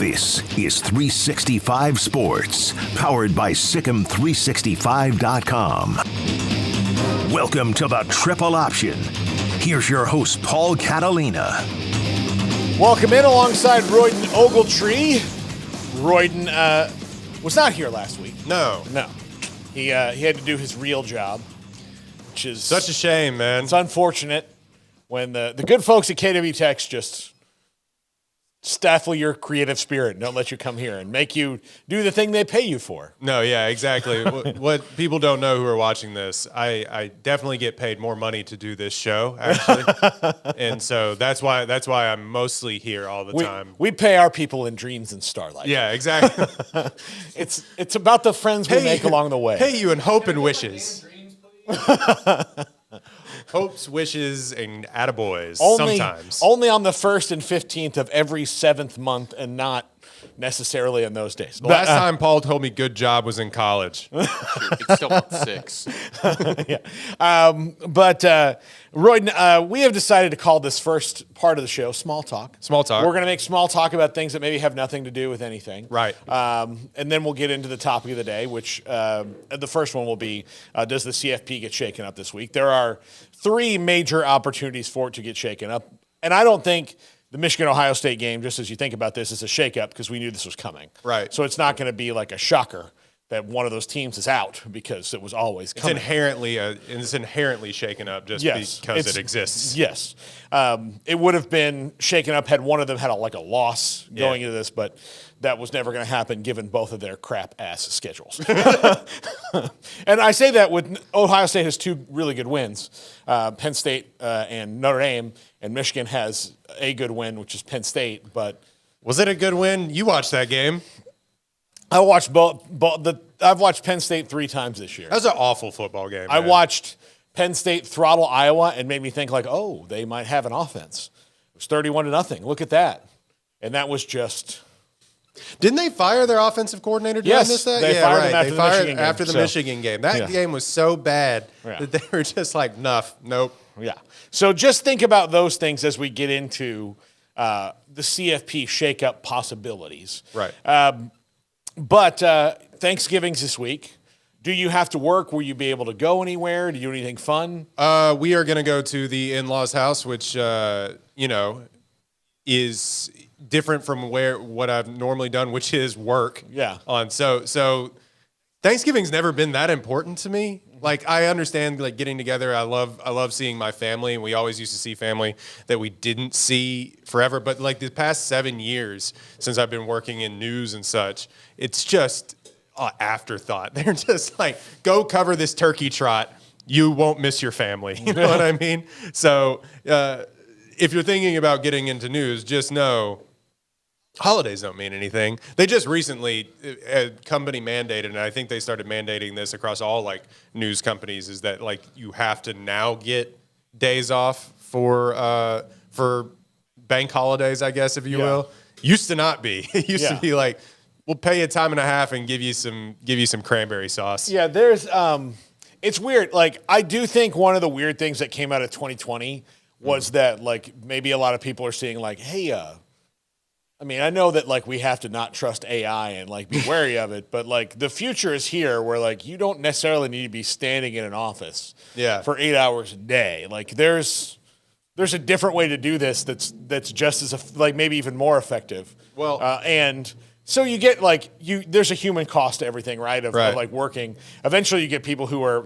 This is 365 Sports, powered by Sikkim365.com. Welcome to the Triple Option. Here's your host, Paul Catalina. Welcome in alongside Royden Ogletree. Royden was not here last week. No. He had to do his real job, which is Such a shame, man. It's unfortunate when the good folks at KW Techs just stifle your creative spirit and don't let you come here and make you do the thing they pay you for. No, yeah, exactly. what people don't know who are watching this, I definitely get paid more money to do this show, actually. And so that's why I'm mostly here all the time. We pay our people in dreams and starlight. Yeah, exactly. It's about the friends we make along the way. Pay you in hope and wishes. Hopes, wishes, and attaboys sometimes. Only on the 1st and 15th of every 7th month and not necessarily on those days. Last time Paul told me good job was in college. It's still month 6. Yeah. But Royden, we have decided to call this first part of the show Small Talk. Small talk. We're going to make small talk about things that maybe have nothing to do with anything. Right. And then we'll get into the topic of the day, which the first one will be, does the CFP get shaken up this week? There are 3 major opportunities for it to get shaken up. And I don't think the Michigan-Ohio State game, just as you think about this, is a shakeup because we knew this was coming. Right. So it's not going to be like a shocker that one of those teams is out because it was always coming. It's inherently shaken up just because it exists. Yes. It would have been shaken up had one of them had a loss going into this, but that was never going to happen given both of their crap-ass schedules. And I say that with Ohio State has 2 really good wins, Penn State and Notre Dame, and Michigan has a good win, which is Penn State. But Was it a good win? You watched that game. I watched I've watched Penn State 3 times this year. That was an awful football game. I man. watched Penn State throttle Iowa and made me think oh, they might have an offense. It was 31-0. Look at that. And that was just... Didn't they fire their offensive coordinator during this? They fired him after the Michigan game. That game was so bad that they were just like, nope. Yeah. So just think about those things as we get into the CFP shakeup possibilities. Right. But Thanksgiving's this week. Do you have to work? Will you be able to go anywhere? Do you do anything fun? We are going to go to the in-laws' house, which, is different from what I've normally done, which is work. Yeah. So Thanksgiving's never been that important to me. Like, I understand getting together. I love seeing my family, and we always used to see family that we didn't see forever. But the past 7 years since I've been working in news and such, it's just afterthought. They're just like, go cover this turkey trot. You won't miss your family. You know what I mean? So if you're thinking about getting into news, just know holidays don't mean anything. They just recently, a company mandated, and I think they started mandating this across all news companies, is that you have to now get days off for bank holidays, I guess, if you will. Used to not be. It used to be we'll pay you time and a half and give you some cranberry sauce. Yeah, there's it's weird. I do think one of the weird things that came out of 2020 was that maybe a lot of people are seeing hey, I mean, I know that we have to not trust AI and be wary of it, but the future is here where you don't necessarily need to be standing in an office for 8 hours a day. There's a different way to do this that's just as maybe even more effective. Well, and so you get there's a human cost to everything, right? Of working. Eventually, you get people who are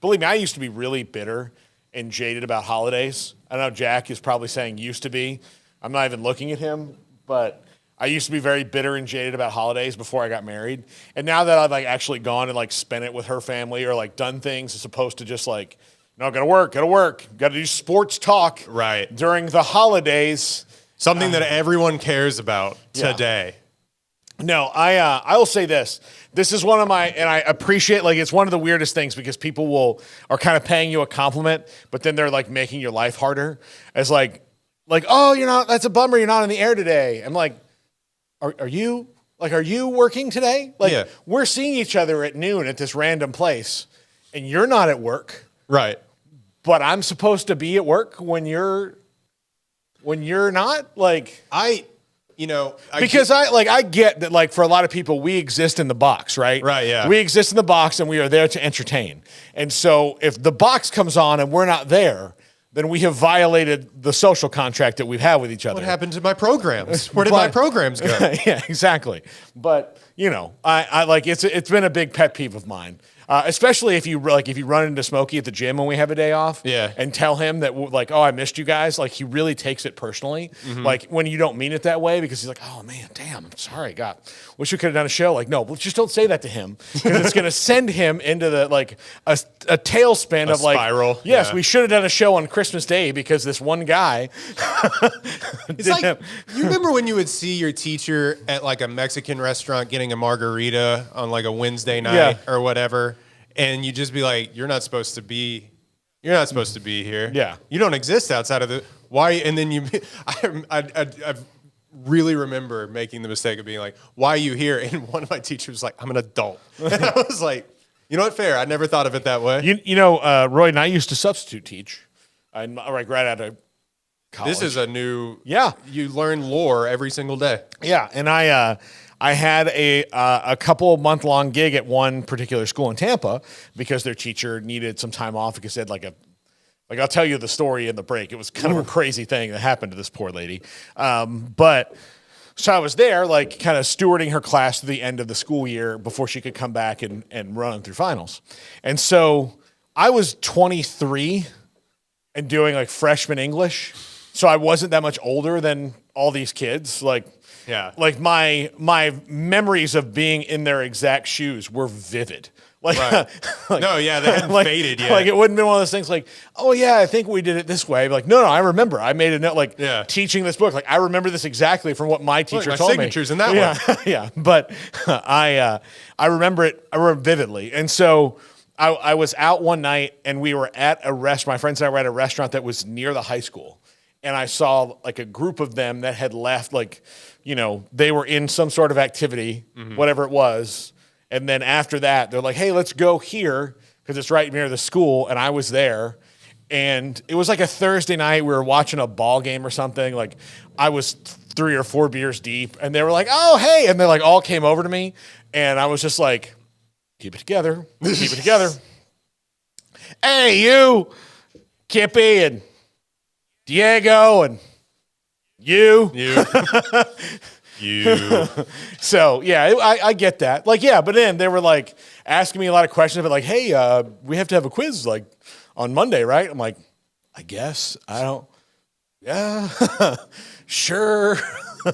believe me, I used to be really bitter and jaded about holidays. I know Jack is probably saying used to be. I'm not even looking at him. But I used to be very bitter and jaded about holidays before I got married. And now that I've actually gone and spent it with her family or done things as opposed to just no, gotta work, gotta do sports talk during the holidays. Something that everyone cares about today. No, I will say this. This is one of my, and I appreciate, it's one of the weirdest things because people are kind of paying you a compliment, but then they're making your life harder as oh, you're not, that's a bummer, you're not in the air today. I'm are you working today? We're seeing each other at noon at this random place and you're not at work. Right. But I'm supposed to be at work when you're not? because I get that, like, for a lot of people, we exist in the box, right? Right, yeah. We exist in the box and we are there to entertain. And so if the box comes on and we're not there, then we have violated the social contract that we've had with each other. What happened to my programs? Where did my programs go? Yeah, exactly. But I like it's been a big pet peeve of mine. Especially if you run into Smokey at the gym when we have a day off, and tell him that like, oh, I missed you guys. Like, he really takes it personally. Like, when you don't mean it that way, because he's like, oh man, damn, I'm sorry, God, wish we could have done a show. Like, no, just don't say that to him, because it's gonna send him into the like a tailspin of like spiral. Yes, we should have done a show on Christmas Day because this one guy. It's like, you remember when you would see your teacher at like a Mexican restaurant getting a margarita on like a Wednesday night or whatever, and you just be like, you're not supposed to be here. Yeah. You don't exist outside of the why. And then I really remember making the mistake of being like, why are you here? And one of my teachers was like, I'm an adult. And I was like, you know what, fair. I never thought of it that way. Roy and I used to substitute teach. Right out of college. This is a new. Yeah. You learn lore every single day. Yeah, and I had a couple month-long gig at one particular school in Tampa because their teacher needed some time off because they had I'll tell you the story in the break. It was kind of a crazy thing that happened to this poor lady. But so I was there, like, kind of stewarding her class to the end of the school year before she could come back and run through finals. And so I was 23 and doing like freshman English. So I wasn't that much older than all these kids. Like my memories of being in their exact shoes were vivid. Like, they hadn't faded yet. Like, it wouldn't have been one of those things like, oh yeah, I think we did it this way. Like, no, I remember. I made a note, teaching this book. Like, I remember this exactly from what my teacher told me. My signature's in that one. Yeah. But I remember it. I remember vividly. And so I was out one night and we were at a restaurant. My friends and I were at a restaurant that was near the high school. And I saw like a group of them that had left, like, they were in some sort of activity, whatever it was. And then after that, they're like, hey, let's go here because it's right near the school. And I was there. And it was like a Thursday night. We were watching a ball game or something. Like, I was 3 or 4 beers deep. And they were like, oh, hey. And they like all came over to me. And I was just like, keep it together. Keep it together. Hey, you, Kippy and Diego and you. So, yeah, I get that. Like, yeah, but then they were like asking me a lot of questions about like, hey, we have to have a quiz like on Monday, right? I'm like, I guess. I don't. Yeah, sure.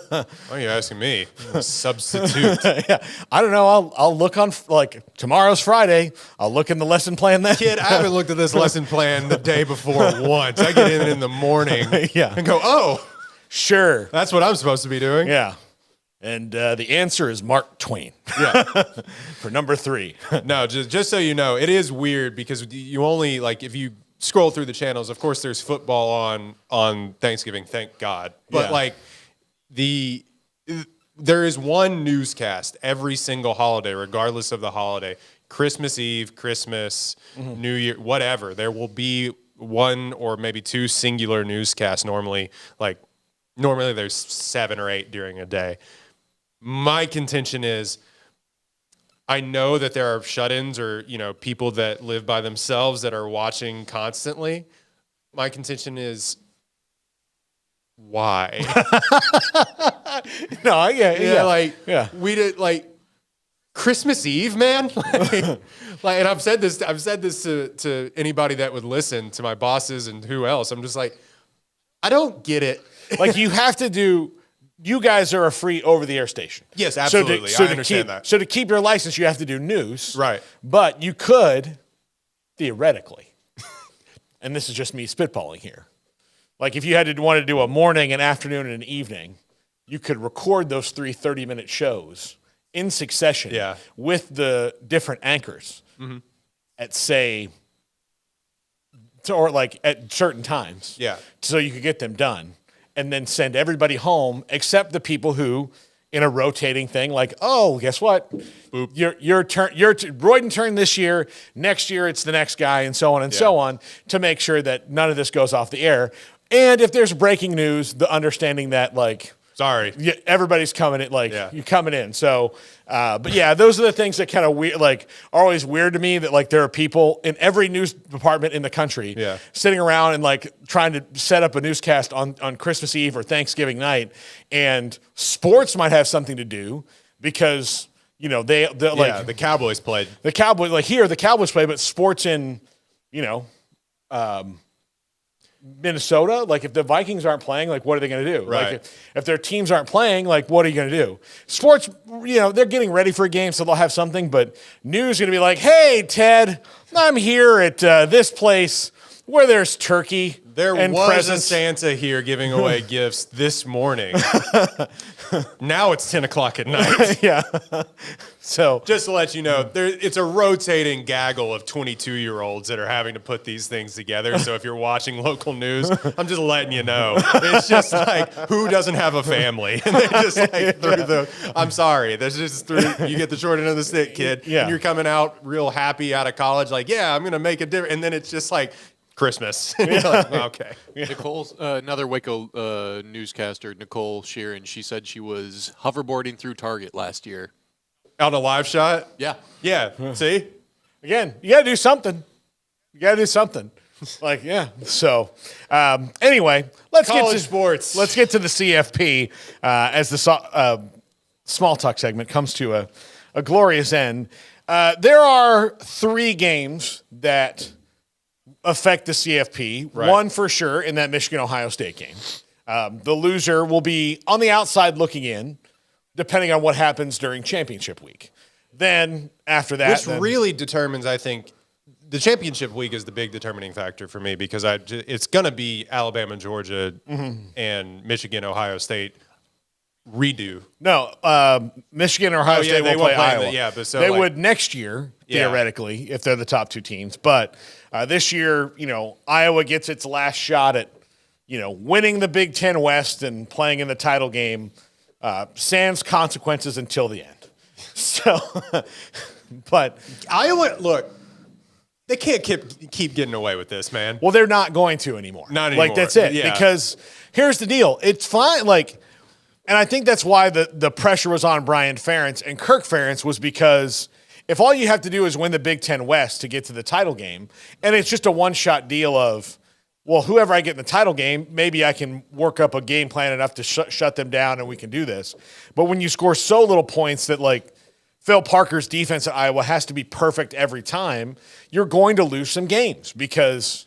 Why are you asking me? Substitute. Yeah, I don't know. I'll look on like tomorrow's Friday. I'll look in the lesson plan then. Kid, I haven't looked at this lesson plan the day before once. I get in the morning and go, oh, sure. That's what I'm supposed to be doing. Yeah. And the answer is Mark Twain. Yeah. For number 3. No, just so you know, it is weird because you only, like, if you scroll through the channels, of course there's football on Thanksgiving, thank God. But like there is one newscast every single holiday, regardless of the holiday. Christmas Eve, Christmas, New Year, whatever. There will be one or maybe 2 singular newscasts normally. Like, normally there's 7 or 8 during a day. My contention is, I know that there are shut-ins or, people that live by themselves that are watching constantly. My contention is, why? No, yeah. We did like Christmas Eve, man. And I've said this to anybody that would listen, to my bosses and who else. I'm just like, I don't get it. Like, you have to do. You guys are a free over-the-air station. Yes, absolutely. I understand that. So to keep your license, you have to do news. Right. But you could, theoretically, and this is just me spitballing here, like if you wanted to do a morning, an afternoon, and an evening, you could record those 3 30-minute shows in succession with the different anchors at, say, or like at certain times. Yeah. So you could get them done. And then send everybody home except the people who, in a rotating thing, like, oh, guess what? Boop. Your turn. Royden turn this year. Next year, it's the next guy, and so on and so on, to make sure that none of this goes off the air. And if there's breaking news, the understanding that, like, Sorry. Yeah, everybody's coming in, you're coming in. So, but yeah, those are the things that kind of weird, are always weird to me, that there are people in every news department in the country sitting around and trying to set up a newscast on Christmas Eve or Thanksgiving night, and sports might have something to do because, the Cowboys played. The Cowboys, here, the Cowboys play, but sports in, Minnesota, if the Vikings aren't playing, what are they going to do? Right. If their teams aren't playing, what are you going to do? Sports, they're getting ready for a game, so they'll have something, but news is going to be like, hey, Ted, I'm here at this place where there's turkey and was presents. a Santa here giving away gifts this morning. Now it's 10 o'clock at night. Yeah. So just to let you know, it's a rotating gaggle of 22-year-olds that are having to put these things together. So if you're watching local news, I'm just letting you know. It's just who doesn't have a family? And they're just I'm sorry. There's just you get the short end of the stick, kid. Yeah. And you're coming out real happy out of college, I'm going to make a difference. And then it's just Christmas. You're okay. Nicole's another Waco newscaster, Nicole Sheeran. She said she was hoverboarding through Target last year. On a live shot? Yeah. Yeah. See? Again, you got to do something. So, anyway, let's College get to sports. Let's get to the CFP as the small talk segment comes to a glorious end. There are 3 games that affect the CFP. Right. One for sure in that Michigan-Ohio State game. The loser will be on the outside looking in, depending on what happens during championship week. Then after that, which really determines, I think, the championship week is the big determining factor for me because it's going to be Alabama, Georgia, and Michigan, Ohio State redo. No, Michigan or Ohio State will play Iowa. But they would next year, theoretically, if they're the top 2 teams. But this year, Iowa gets its last shot at, winning the Big Ten West and playing in the title game, sans consequences until the end. So, but Iowa, look, they can't keep getting away with this, man. Well, they're not going to anymore. Not anymore. That's it. Yeah. Because here's the deal. It's fine. And I think that's why the pressure was on Brian Ferentz and Kirk Ferentz, was because if all you have to do is win the Big Ten West to get to the title game, and it's just a one-shot deal of, well, whoever I get in the title game, maybe I can work up a game plan enough to shut them down and we can do this. But when you score so little points that Phil Parker's defense at Iowa has to be perfect every time, you're going to lose some games because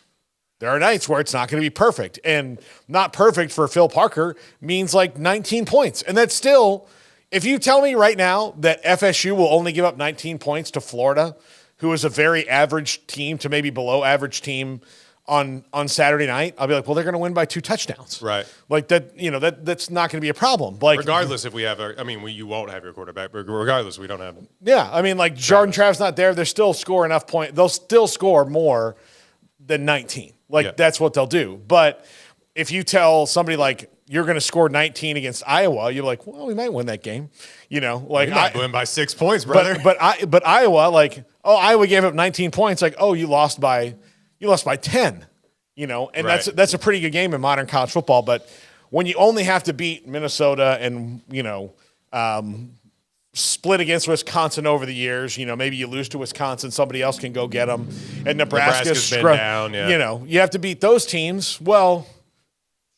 there are nights where it's not going to be perfect. And not perfect for Phil Parker means 19 points. And that's still, if you tell me right now that FSU will only give up 19 points to Florida, who is a very average team to maybe below average team on Saturday night, I'll be like, well, they're going to win by 2 touchdowns. Right. That's not going to be a problem. Regardless if we have you won't have your quarterback, but regardless, we don't have. Yeah. Jordan Travis not there. They're still score enough points. They'll still score more than 19. That's what they'll do. But if you tell somebody you're going to score 19 against Iowa, you're like, well, we might win that game. We might win by 6 points, brother. But Iowa, Iowa gave up 19 points. You lost by 10. And right. that's a pretty good game in modern college football. But when you only have to beat Minnesota and split against Wisconsin over the years, maybe you lose to Wisconsin, somebody else can go get them, and Nebraska's been down. Yeah. You have to beat those teams. Well,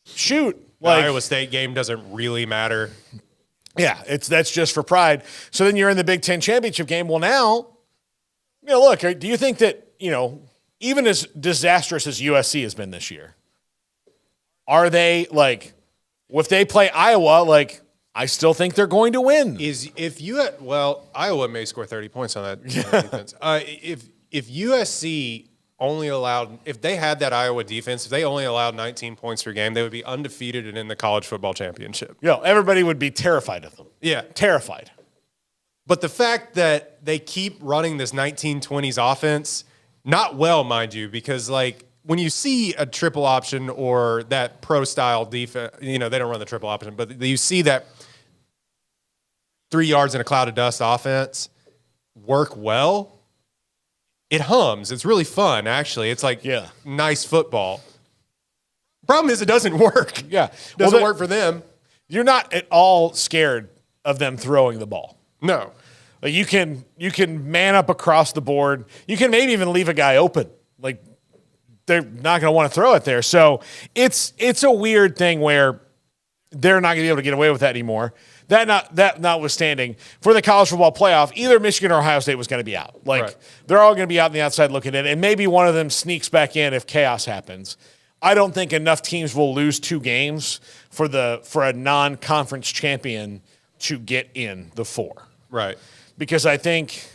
shoot. The Iowa State game doesn't really matter. Yeah, that's just for pride. So then you're in the Big Ten championship game. Well, now, look, do you think that, even as disastrous as USC has been this year, are they if they play Iowa, I still think they're going to win. Iowa may score 30 points on that defense. If USC if they had that Iowa defense, if they only allowed 19 points per game, they would be undefeated and in the college football championship. Everybody would be terrified of them. Yeah. Terrified. But the fact that they keep running this 1920s offense, not well, mind you, because when you see a triple option or that pro style defense, they don't run the triple option, but you see that 3 yards in a cloud of dust offense work well, it hums. It's really fun, actually. It's nice football. Problem is, it doesn't work. Yeah. Doesn't work for them. you're not at all scared of them throwing the ball. No. Like you can man up across the board. You can maybe even leave a guy open. Like they're not going to want to throw it there. So it's a weird thing where they're not going to be able to get away with that anymore. That notwithstanding, for the college football playoff, either Michigan or Ohio State was going to be out. Like they're all going to be out on the outside looking in, and maybe one of them sneaks back in if chaos happens. I don't think enough teams will lose 2 games for a non-conference champion to get in the 4. Right. Because I think,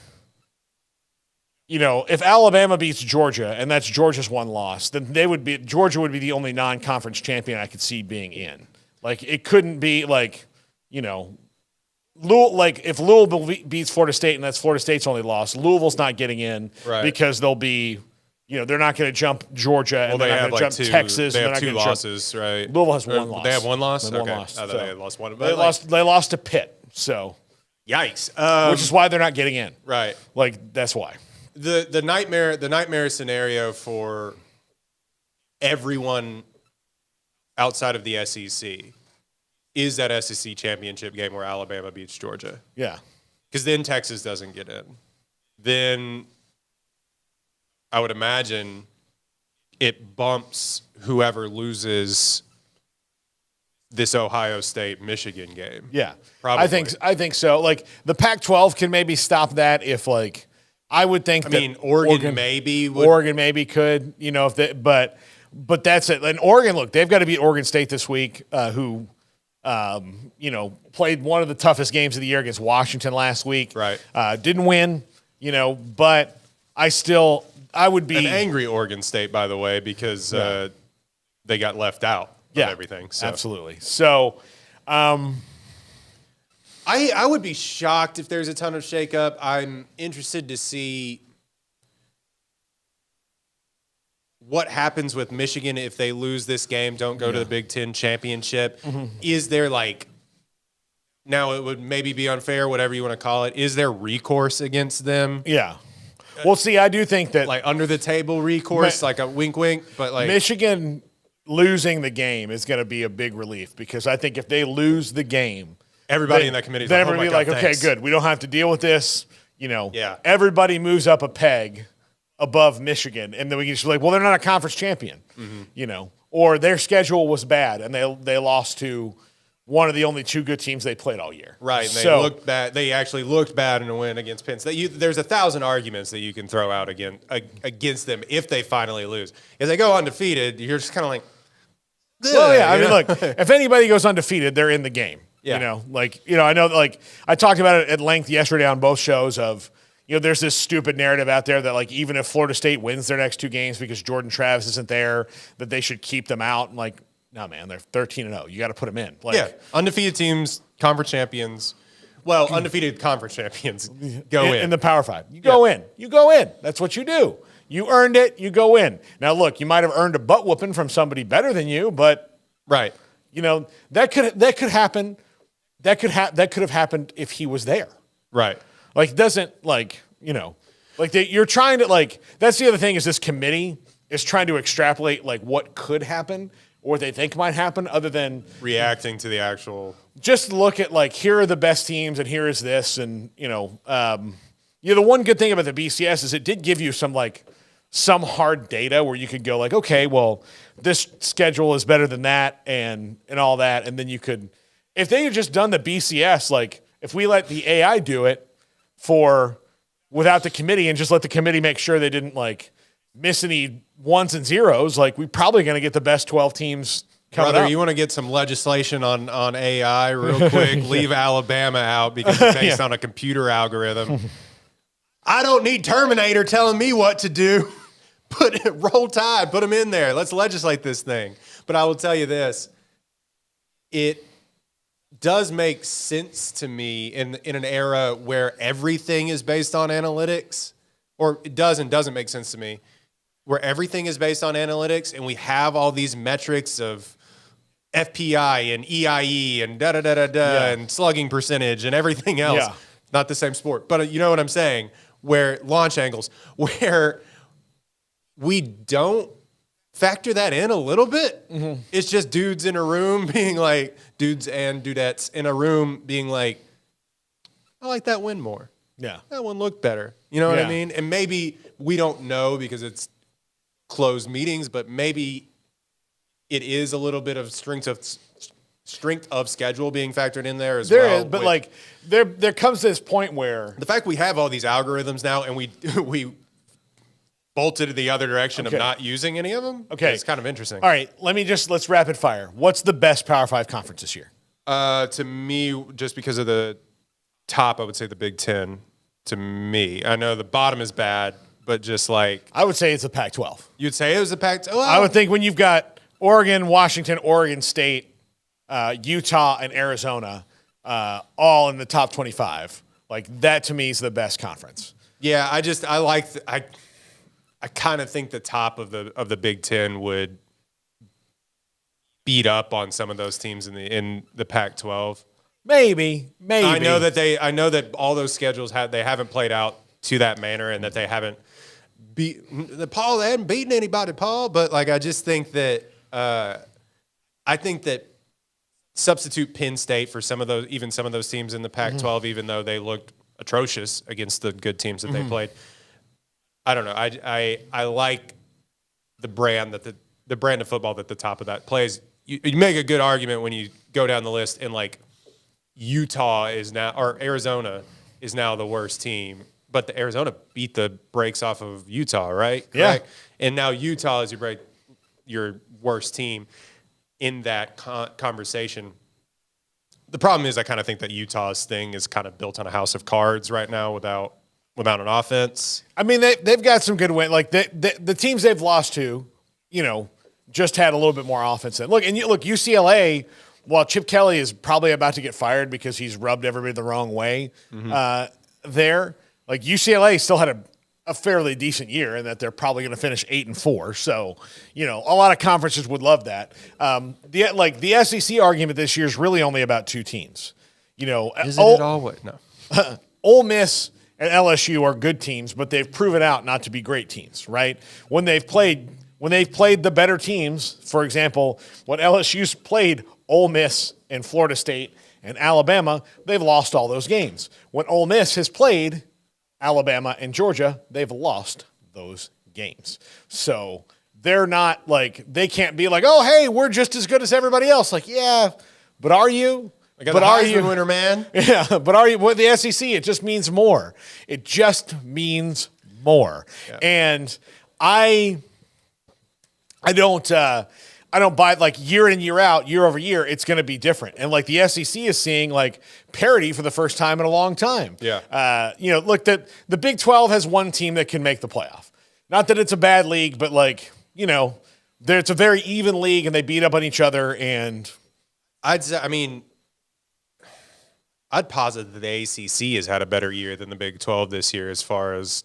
if Alabama beats Georgia and that's Georgia's one loss, then Georgia would be the only non-conference champion I could see being in. Like it couldn't be like, if Louisville beats Florida State and that's Florida State's only loss, Louisville's not getting in because they'll be, they're not going to jump Georgia and they're not going to jump Texas. They and have they're 2 not losses, jump. right? Louisville has 1 loss. They have 1 loss? They have okay. 1 loss. I thought they had lost 1. They lost to Pitt, so. Yikes. Which is why they're not getting in. Right. Like, that's why. The nightmare scenario for everyone outside of the SEC is that SEC championship game where Alabama beats Georgia. Yeah. Because then Texas doesn't get in. Then I would imagine it bumps whoever loses this Ohio State-Michigan game. Yeah. Probably. I think so. Like, the Pac-12 can maybe stop that if, like, I would think Oregon maybe would. Oregon maybe could, if they, but that's it. And Oregon, look, they've got to beat Oregon State this week, who played one of the toughest games of the year against Washington last week. Right. Didn't win, but I would be. An angry Oregon State, by the way, because they got left out of everything. So. Absolutely. So I would be shocked if there's a ton of shakeup. I'm interested to see what happens with Michigan if they lose this game, don't go to the Big Ten championship. Mm-hmm. Is there now it would maybe be unfair, whatever you want to call it. Is there recourse against them? Yeah. Well, see, I do think that under the table recourse, like a wink, wink, but Michigan losing the game is going to be a big relief because I think if they lose the game, everybody in that committee is then everybody be like, okay, good, we don't have to deal with this. Everybody moves up a peg above Michigan, and then we can just be like, well, they're not a conference champion, or their schedule was bad and they lost to one of the only 2 good teams they played all year. Right, and they looked bad. They actually looked bad in a win against Penn State. There's 1,000 arguments that you can throw out against them if they finally lose. If they go undefeated, you're just kind of like, well, yeah. I mean, look, if anybody goes undefeated, they're in the game. Yeah. I know, I talked about it at length yesterday on both shows of, there's this stupid narrative out there that, even if Florida State wins their next 2 games because Jordan Travis isn't there, that they should keep them out. And, no, man, they're 13-0. You got to put them in. Undefeated teams, conference champions. Well, undefeated conference champions go in. In the Power 5. You go in. You go in. That's what you do. You earned it. You go in. Now, look, you might have earned a butt whooping from somebody better than you, but right. That could happen. That could have happened if he was there. Right. You're trying to that's the other thing is this committee is trying to extrapolate what could happen or what they think might happen other than reacting to the actual. Just look at here are the best teams and here is this and the one good thing about the BCS is it did give you some hard data where you could go okay, well, this schedule is better than that and all that, and then you could, if they had just done the BCS, if we let the AI do it without the committee and just let the committee make sure they didn't miss any ones and zeros, we're probably going to get the best 12 teams coming Brother, up. you want to get some legislation on AI real quick? Leave Alabama out because it's based on a computer algorithm. I don't need Terminator telling me what to do. Roll Tide, put them in there. Let's legislate this thing. But I will tell you this. It does make sense to me in an era where everything is based on analytics, or it does and doesn't make sense to me, where everything is based on analytics and we have all these metrics of FPI and EIE and and slugging percentage and everything else. Yeah. Not the same sport, but you know what I'm saying, where launch angles, where we don't factor that in a little bit. It's just dudes in a room being like, dudes and dudettes in a room being like, I like that win more. Yeah. That one looked better. You know what Yeah. I mean? And maybe we don't know because it's closed meetings, but maybe it is a little bit of strength of schedule being factored in there as well. There is, but like there comes this point where The fact we have all these algorithms now and we bolted the other direction Okay. of not using any of them. Okay. It's kind of interesting. all right, let's rapid fire. What's the best Power 5 conference this year? To me, just because of the top, I would say the Big Ten. To me, I know the bottom is bad, but just like I would say it's the Pac-12. you'd say, it was a packed. Well, I would think when you've got Oregon, Washington, Oregon State, Utah, and Arizona all in the top 25, like that to me is the best conference. Yeah, I kind of think the top of the Big Ten would beat up on some of those teams in the Pac-12. Maybe. I know that all those schedules they haven't played out to that manner, and that they haven't they hadn't beaten anybody, Paul. But like, I just think that I think that substitute Penn State for some of those teams in the Pac-12, even though they looked atrocious against the good teams that they played. I don't know. I like the brand the brand of football that the top of that plays. You make a good argument when you go down the list and like Utah is now, or Arizona is now the worst team, but the Arizona beat the brakes off of Utah, right? Yeah. Correct? And now Utah is your worst team in that conversation. The problem is I kind of think that Utah's thing is kind of built on a house of cards right now without an offense. I mean, they've got some good wins. Like the teams they've lost to, just had a little bit more offense. Look, UCLA, while Chip Kelly is probably about to get fired because he's rubbed everybody the wrong way there, like UCLA still had a fairly decent year, and that they're probably going to finish 8-4. So, a lot of conferences would love that. The SEC argument this year is really only about two teams. Isn't it always? No. Ole Miss and LSU are good teams, but they've proven out not to be great teams, right? When they've played the better teams, for example, when LSU's played Ole Miss and Florida State and Alabama, they've lost all those games. When Ole Miss has played Alabama and Georgia, they've lost those games. So they're not like, they can't be like, oh, hey, we're just as good as everybody else. Like, yeah, but are you? But are you, winner, man? Yeah, but are you? With the SEC, it just means more. It just means more. Yeah. And I don't buy, like, year in, year out, year over year, it's going to be different. And like the SEC is seeing like parity for the first time in a long time. Yeah. Look, the Big 12 has one team that can make the playoff. Not that it's a bad league, but like, it's a very even league and they beat up on each other. And I'd posit that the ACC has had a better year than the Big 12 this year, as far as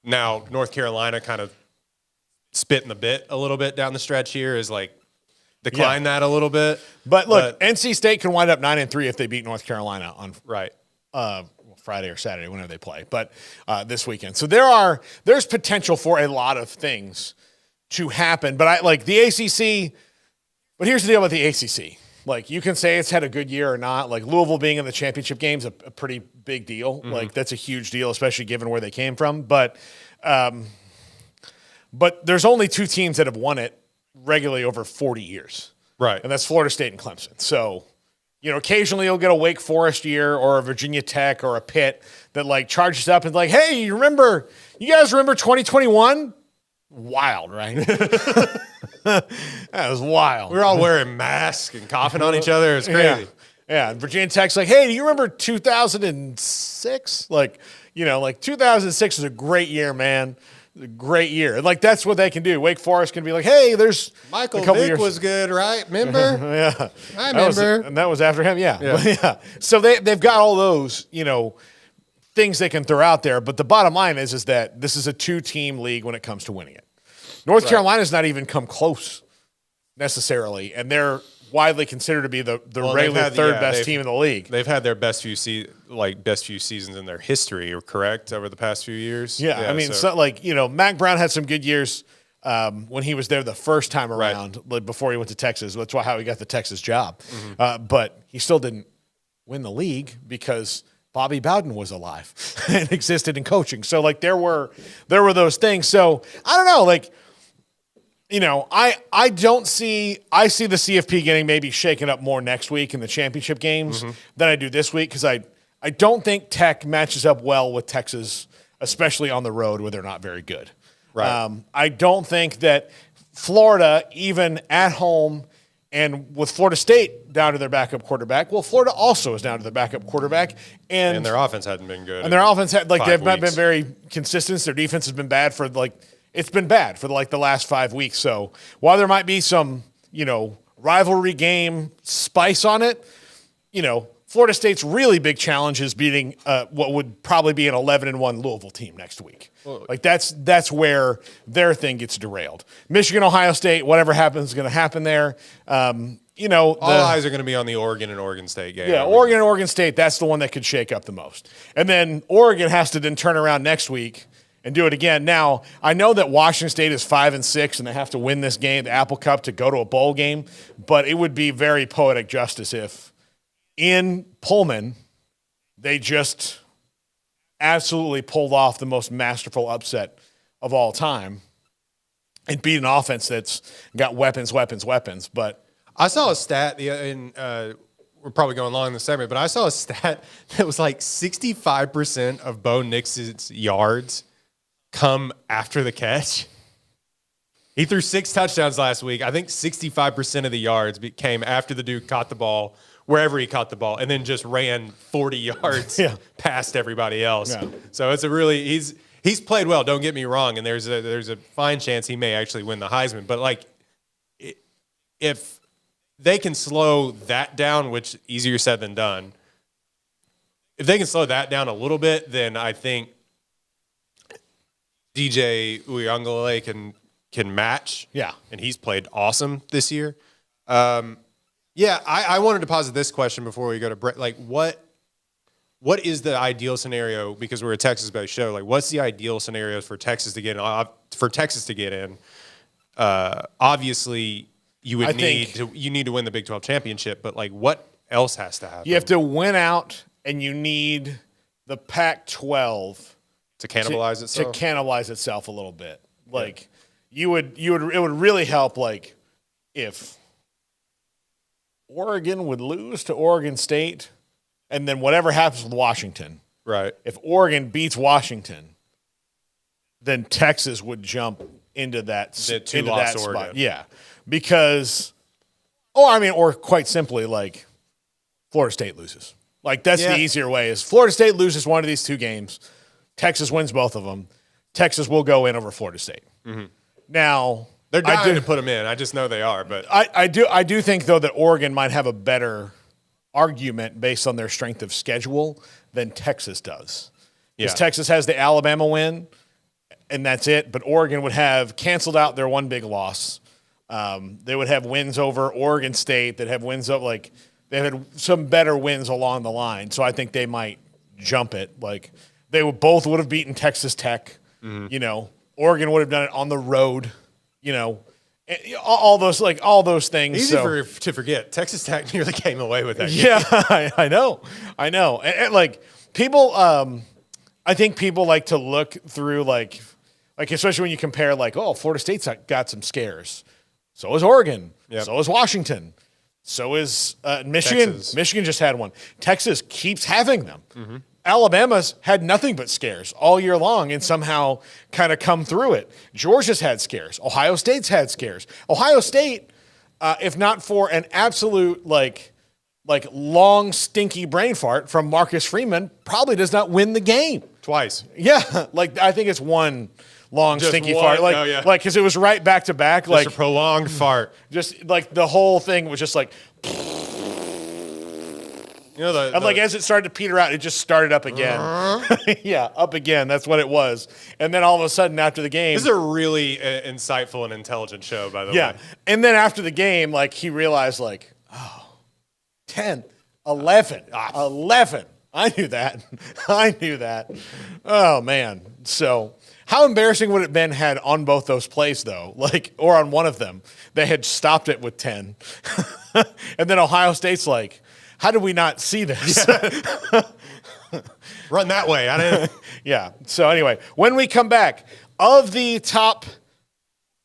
now North Carolina kind of spitting the bit a little bit down the stretch here is like decline that a little bit. But look, NC State can wind up 9-3 if they beat North Carolina on Friday or Saturday, whenever they play, but this weekend. So there's potential for a lot of things to happen. But I like the ACC. But here's the deal with the ACC. Like, you can say it's had a good year or not. Like, Louisville being in the championship game is a pretty big deal. Mm-hmm. Like, that's a huge deal, especially given where they came from. But there's only two teams that have won it regularly over 40 years. Right. And that's Florida State and Clemson. So, occasionally you'll get a Wake Forest year or a Virginia Tech or a Pitt that, like, charges up and like, hey, you guys remember 2021? Wild, right? That was wild. We were all wearing masks and coughing on each other. It's crazy. Yeah. And Virginia Tech's like, hey, do you remember 2006? Like 2006 is a great year, man. A great year. And like, that's what they can do. Wake Forest can be like, hey, there's Michael Vick was good, right? Remember? Yeah. I remember. And that was after him. Yeah. So they've got all those, things they can throw out there. But the bottom line is that this is a two-team league when it comes to winning it. North Carolina's not even come close necessarily, and they're widely considered to be the regular third best team in the league. They've had their best few seasons in their history, correct, over the past few years. Yeah, I mean, Mac Brown had some good years when he was there the first time around, like before he went to Texas. That's how he got the Texas job. But he still didn't win the league because Bobby Bowden was alive and existed in coaching. So like there were those things. So I don't know, like, you know, I see the CFP getting maybe shaken up more next week in the championship games than I do this week because I don't think Tech matches up well with Texas, especially on the road where they're not very good. Right. I don't think that Florida, even at home and with Florida State down to their backup quarterback, well, Florida also is down to their backup quarterback. And their offense hadn't been good. And their offense they've not been weeks. very consistent. Their defense has been bad for it's been bad for the last 5 weeks. So while there might be some, you know, rivalry game spice on it, you know, Florida State's really big challenge is beating what would probably be an 11-1 Louisville team next week. Like that's where their thing gets derailed. Michigan, Ohio State, whatever happens is going to happen there. You know, all eyes are going to be on the Oregon and Oregon State game. Yeah, Oregon and Oregon State, that's the one that could shake up the most. And then Oregon has to then turn around next week and do it again. Now, I know that Washington State is 5-6 and they have to win this game, the Apple Cup, to go to a bowl game, but it would be very poetic justice if in Pullman they just absolutely pulled off the most masterful upset of all time and beat an offense that's got weapons. But I saw a stat, we're probably going long in the segment, but I saw a stat that was like 65% of Bo Nix's yards come after the catch. He threw 6 touchdowns last week. I think 65% of the yards came after the dude caught the ball, wherever he caught the ball, and then just ran 40 yards past everybody else. Yeah. So it's he's played well, don't get me wrong, and there's a fine chance he may actually win the Heisman. But like, if they can slow that down, which easier said than done, if they can slow that down a little bit, then I think DJ Uiagalelei can match. Yeah. And he's played awesome this year. Yeah, I wanted to posit this question before we go to break. Like, what is the ideal scenario? Because we're a Texas-based show. Like, what's the ideal scenario for Texas to get in? Obviously, you need to win the Big 12 championship. But like, what else has to happen? You have to win out, and you need the Pac-12 to cannibalize itself. To cannibalize itself a little bit. Like, it would really help. Like, if Oregon would lose to Oregon State, and then whatever happens with Washington. Right. If Oregon beats Washington, then Texas would jump into that spot. Oregon. Yeah. Because or quite simply, like, Florida State loses. Like, that's the easier way is Florida State loses one of these 2 games. Texas wins both of them. Texas will go in over Florida State. Mm-hmm. Now, they're dying to put them in. I just know they are. But I do think, though, that Oregon might have a better argument based on their strength of schedule than Texas does. Because Texas has the Alabama win, and that's it. But Oregon would have canceled out their one big loss. They would have wins over Oregon State. They'd have wins up, like, they had some better wins along the line. So I think they might jump it. Like, they both would have beaten Texas Tech. Mm-hmm. You know, Oregon would have done it on the road. You know, all those things. Easy to forget. Texas Tech nearly came away with that game. Yeah, I know. And like, people, I think people like to look through like especially when you compare, like, oh, Florida State's got some scares. So is Oregon. Yep. So is Washington. So is Michigan. Texas. Michigan just had one. Texas keeps having them. Mm-hmm. Alabama's had nothing but scares all year long and somehow kind of come through it. Georgia's had scares. Ohio State's had scares. Ohio State, if not for an absolute like long stinky brain fart from Marcus Freeman, probably does not win the game. Twice. Yeah, like I think it's one long stinky fart. Like, because it was right back to back. Just a prolonged fart. Just like the whole thing was just like. You know, like as it started to peter out, it just started up again. Yeah, up again. That's what it was. And then all of a sudden after the game. This is a really insightful and intelligent show, by the way. Yeah. And then after the game, like he realized, like, 10, 11. I knew that. Oh, man. So How embarrassing would it have been had on both those plays, though, like, or on one of them, they had stopped it with 10. And then Ohio State's like, how did we not see this? Yeah. Run that way. I didn't. Yeah. So anyway, when we come back, of the top,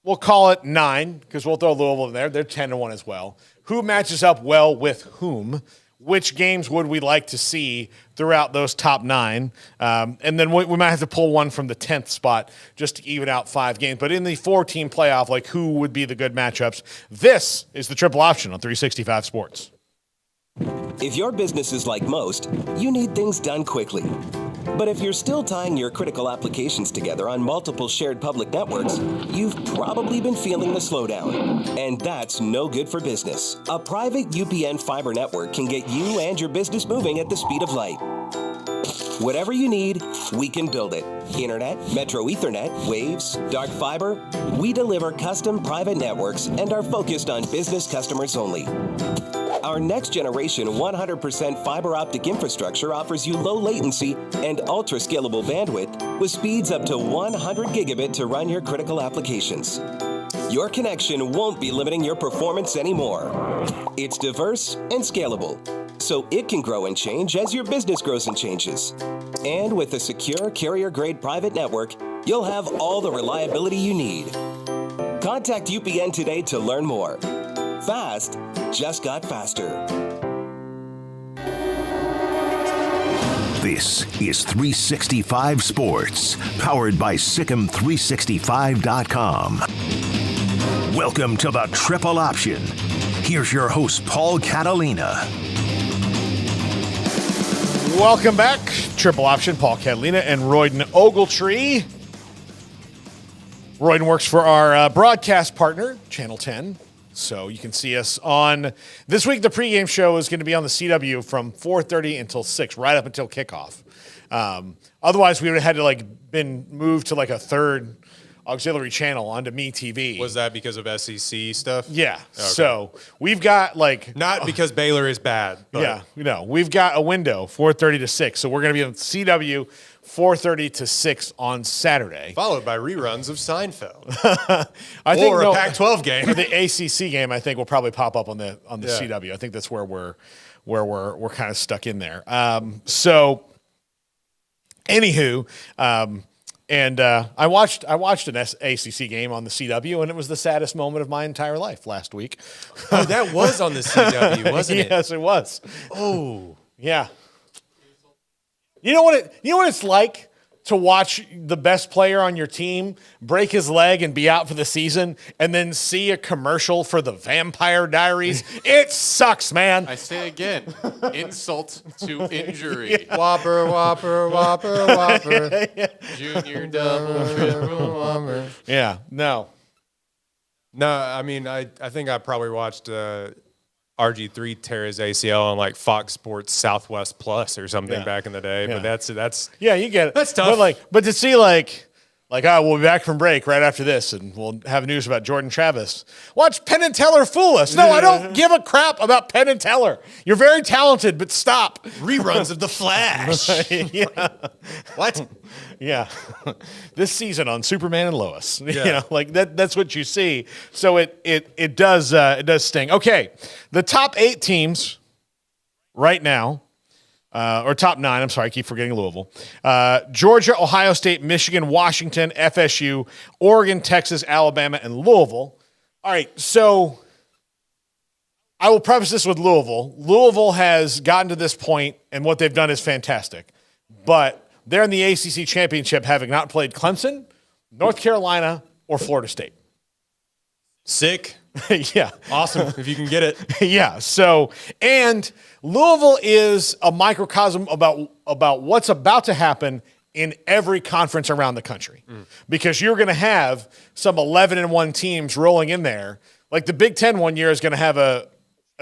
we'll call it 9, because we'll throw Louisville in there. They're 10-1 as well. Who matches up well with whom? Which games would we like to see throughout those top 9? And then we might have to pull one from the 10th spot just to even out 5 games. But in the 4-team playoff, like, who would be the good matchups? This is the Triple Option on 365 Sports. If your business is like most, you need things done quickly. But if you're still tying your critical applications together on multiple shared public networks, you've probably been feeling the slowdown. And that's no good for business. A private UPN fiber network can get you and your business moving at the speed of light. Whatever you need, we can build it. Internet, Metro Ethernet, Waves, dark fiber. We deliver custom private networks and are focused on business customers only. Our next generation 100% fiber optic infrastructure offers you low latency and ultra scalable bandwidth with speeds up to 100 gigabit to run your critical applications. Your connection won't be limiting your performance anymore. It's diverse and scalable, so it can grow and change as your business grows and changes. And with a secure carrier-grade private network, you'll have all the reliability you need. Contact UPN today to learn more. Fast just got faster. This is 365 Sports, powered by Sikkim365.com. Welcome to the Triple Option. Here's your host, Paul Catalina. Welcome back. Triple Option, Paul Catalina and Royden Ogletree. Royden works for our broadcast partner, Channel 10. So you can see us on this week. The pregame show is going to be on the CW from 4:30 until 6, right up until kickoff. Otherwise, we would have had to been moved to a third auxiliary channel onto MeTV. Was that because of SEC stuff? Yeah. Okay. So we've got not because Baylor is bad. But. Yeah. We've got a window 4:30 to 6. So we're going to be on CW 4:30 to 6 on Saturday. Followed by reruns of Seinfeld. I think a Pac-12 game. The ACC game, I think, will probably pop up on the CW. I think that's where we're kind of stuck in there. So, anywho, and I watched an ACC game on the CW, and it was the saddest moment of my entire life last week. Oh, that was on the CW, wasn't it? Yes, it was. Oh, yeah. You know what it's like to watch the best player on your team break his leg and be out for the season, and then see a commercial for the Vampire Diaries? It sucks, man. I say again, insult to injury. Whopper, Whopper, Whopper, Whopper. Junior double, triple whopper. Yeah, no. No, I mean, I think I probably watched RG3 tear his ACL on Fox Sports Southwest Plus or something back in the day. Yeah. But that's yeah, you get it. That's tough. But to see we'll be back from break right after this, and we'll have news about Jordan Travis. Watch Penn and Teller fool us. No, I don't give a crap about Penn and Teller. You're very talented, but stop. reruns of The Flash. Yeah. What? Yeah. This season on Superman and Lois. Yeah. That's what you see. So it does sting. Okay. The top 8 teams right now, or top 9, I'm sorry, I keep forgetting Louisville. Georgia, Ohio State, Michigan, Washington, FSU, Oregon, Texas, Alabama, and Louisville. All right, so I will preface this with Louisville. Louisville has gotten to this point, and what they've done is fantastic. But they're in the ACC championship, having not played Clemson, North Carolina, or Florida State. Sick. Yeah. Awesome, if you can get it. Yeah. So, and Louisville is a microcosm about what's about to happen in every conference around the country, because you're going to have some 11-1 teams rolling in there. Like the Big Ten one year is going to have a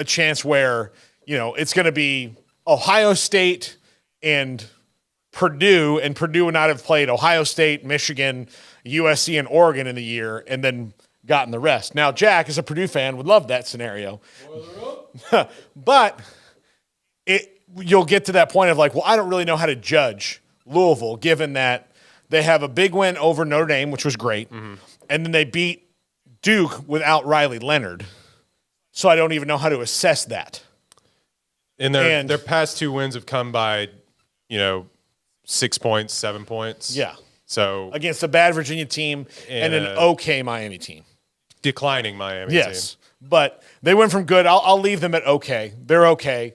chance where, it's going to be Ohio State and Purdue would not have played Ohio State, Michigan, USC, and Oregon in the year, and then gotten the rest. Now, Jack, as a Purdue fan, would love that scenario. But you'll get to that point of I don't really know how to judge Louisville, given that They have a big win over Notre Dame, which was great. And then they beat Duke without Riley Leonard. So I don't even know how to assess that. And their past 2 wins have come by, 6 points, 7 points. Yeah. So against a bad Virginia team and an okay Miami team. Declining Miami team. But they went from good. I'll leave them at okay. They're okay.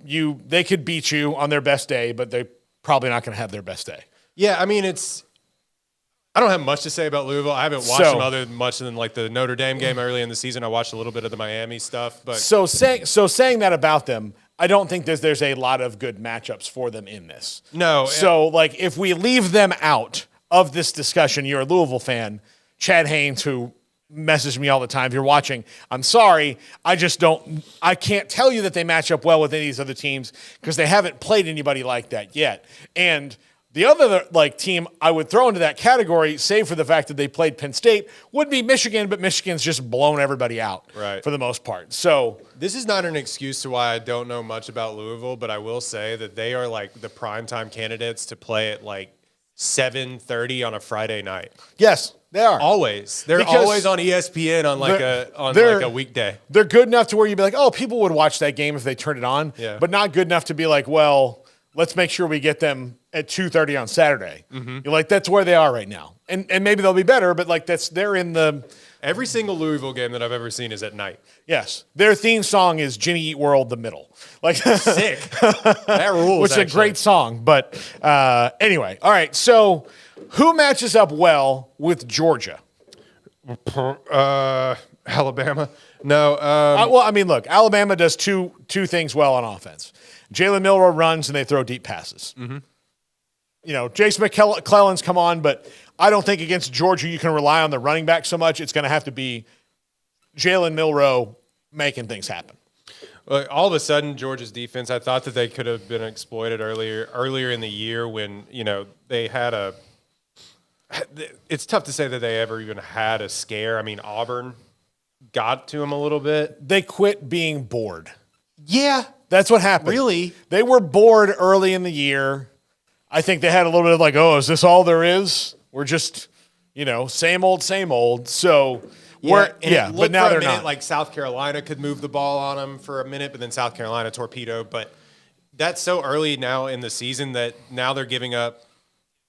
They could beat you on their best day, but they're probably not going to have their best day. Yeah, I mean, I don't have much to say about Louisville. I haven't watched them other than much than like the Notre Dame game early in the season. I watched a little bit of the Miami stuff, but saying that about them, I don't think there's a lot of good matchups for them in this. No. So like if we leave them out of this discussion, you're a Louisville fan, Chad Haynes, who messages me all the time. If you're watching, I'm sorry. I can't tell you that they match up well with any of these other teams because they haven't played anybody like that yet. And the other team I would throw into that category, save for the fact that they played Penn State, would be Michigan, but Michigan's just blown everybody out for the most part. So this is not an excuse to why I don't know much about Louisville, but I will say that they are like the primetime candidates to play at like 7:30 on a Friday night. Yes, they are. Always. They're always on ESPN on like a weekday. They're good enough to where you'd be like, oh, people would watch that game if they turned it on, but not good enough to be like, well, let's make sure we get them at 2:30 on Saturday. You're like, that's where they are right now. And maybe they'll be better, but like they're in the... Every single Louisville game that I've ever seen is at night. Yes. Their theme song is Jimmy Eat World, the middle. Like sick. That rules, which is a great song. But anyway, all right. So who matches up well with Georgia? Alabama. No. Well, I mean, look, Alabama does two things well on offense. Jalen Milroe runs and they throw deep passes. Jason McClellan's come on, but I don't think against Georgia you can rely on the running back so much. It's going to have to be Jalen Milroe making things happen. Well, all of a sudden, Georgia's defense, I thought that they could have been exploited earlier in the year when, they had it's tough to say that they ever even had a scare. I mean, Auburn got to them a little bit. They quit being bored. Yeah. That's what happened. Really? They were bored early in the year. I think they had a little bit of like, oh, is this all there is? We're just, same old, same old. So, but now they're not. Like South Carolina could move the ball on them for a minute, but then South Carolina torpedoed. But that's so early now in the season that now they're giving up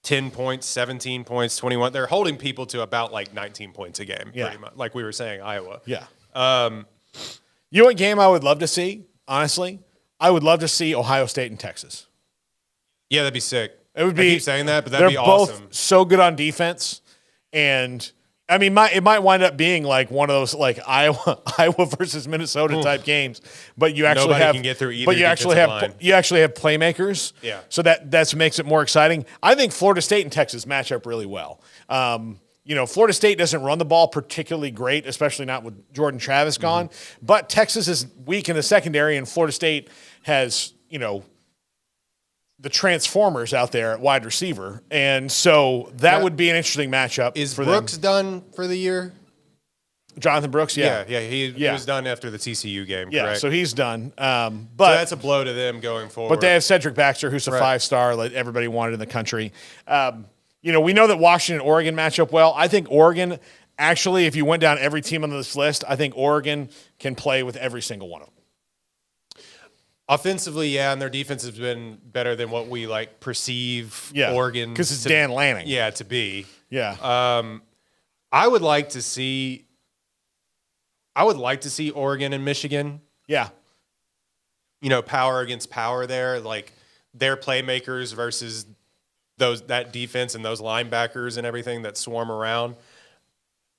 10 points, 17 points, 21. They're holding people to about like 19 points a game, pretty much. Like we were saying, Iowa. Yeah. You know what game I would love to see, honestly? I would love to see Ohio State and Texas. Yeah, that'd be sick. It would be. I keep saying that, but that'd be awesome. They're both so good on defense, and I mean, it might wind up being like one of those like Iowa versus Minnesota type games. But you actually can get through either. But you actually have playmakers. Yeah. So that makes it more exciting. I think Florida State and Texas match up really well. Florida State doesn't run the ball particularly great, especially not with Jordan Travis gone. But Texas is weak in the secondary, and Florida State has the Transformers out there at wide receiver. And so that would be an interesting matchup. Is for Brooks them. done for the year? Jonathan Brooks, yeah. He was done after the TCU game, yeah, correct? So he's done. But so that's a blow to them going forward. But they have Cedric Baxter, who's a 5-star, like everybody wanted in the country. We know that Washington and Oregon match up well. I think Oregon, actually, if you went down every team on this list, I think Oregon can play with every single one of them. Offensively, yeah, and their defense has been better than what we perceive Oregon. Because it's Dan Lanning. Yeah, to be. Yeah. I would like to see Oregon and Michigan. Yeah. Power against power there, like their playmakers versus that defense and those linebackers and everything that swarm around.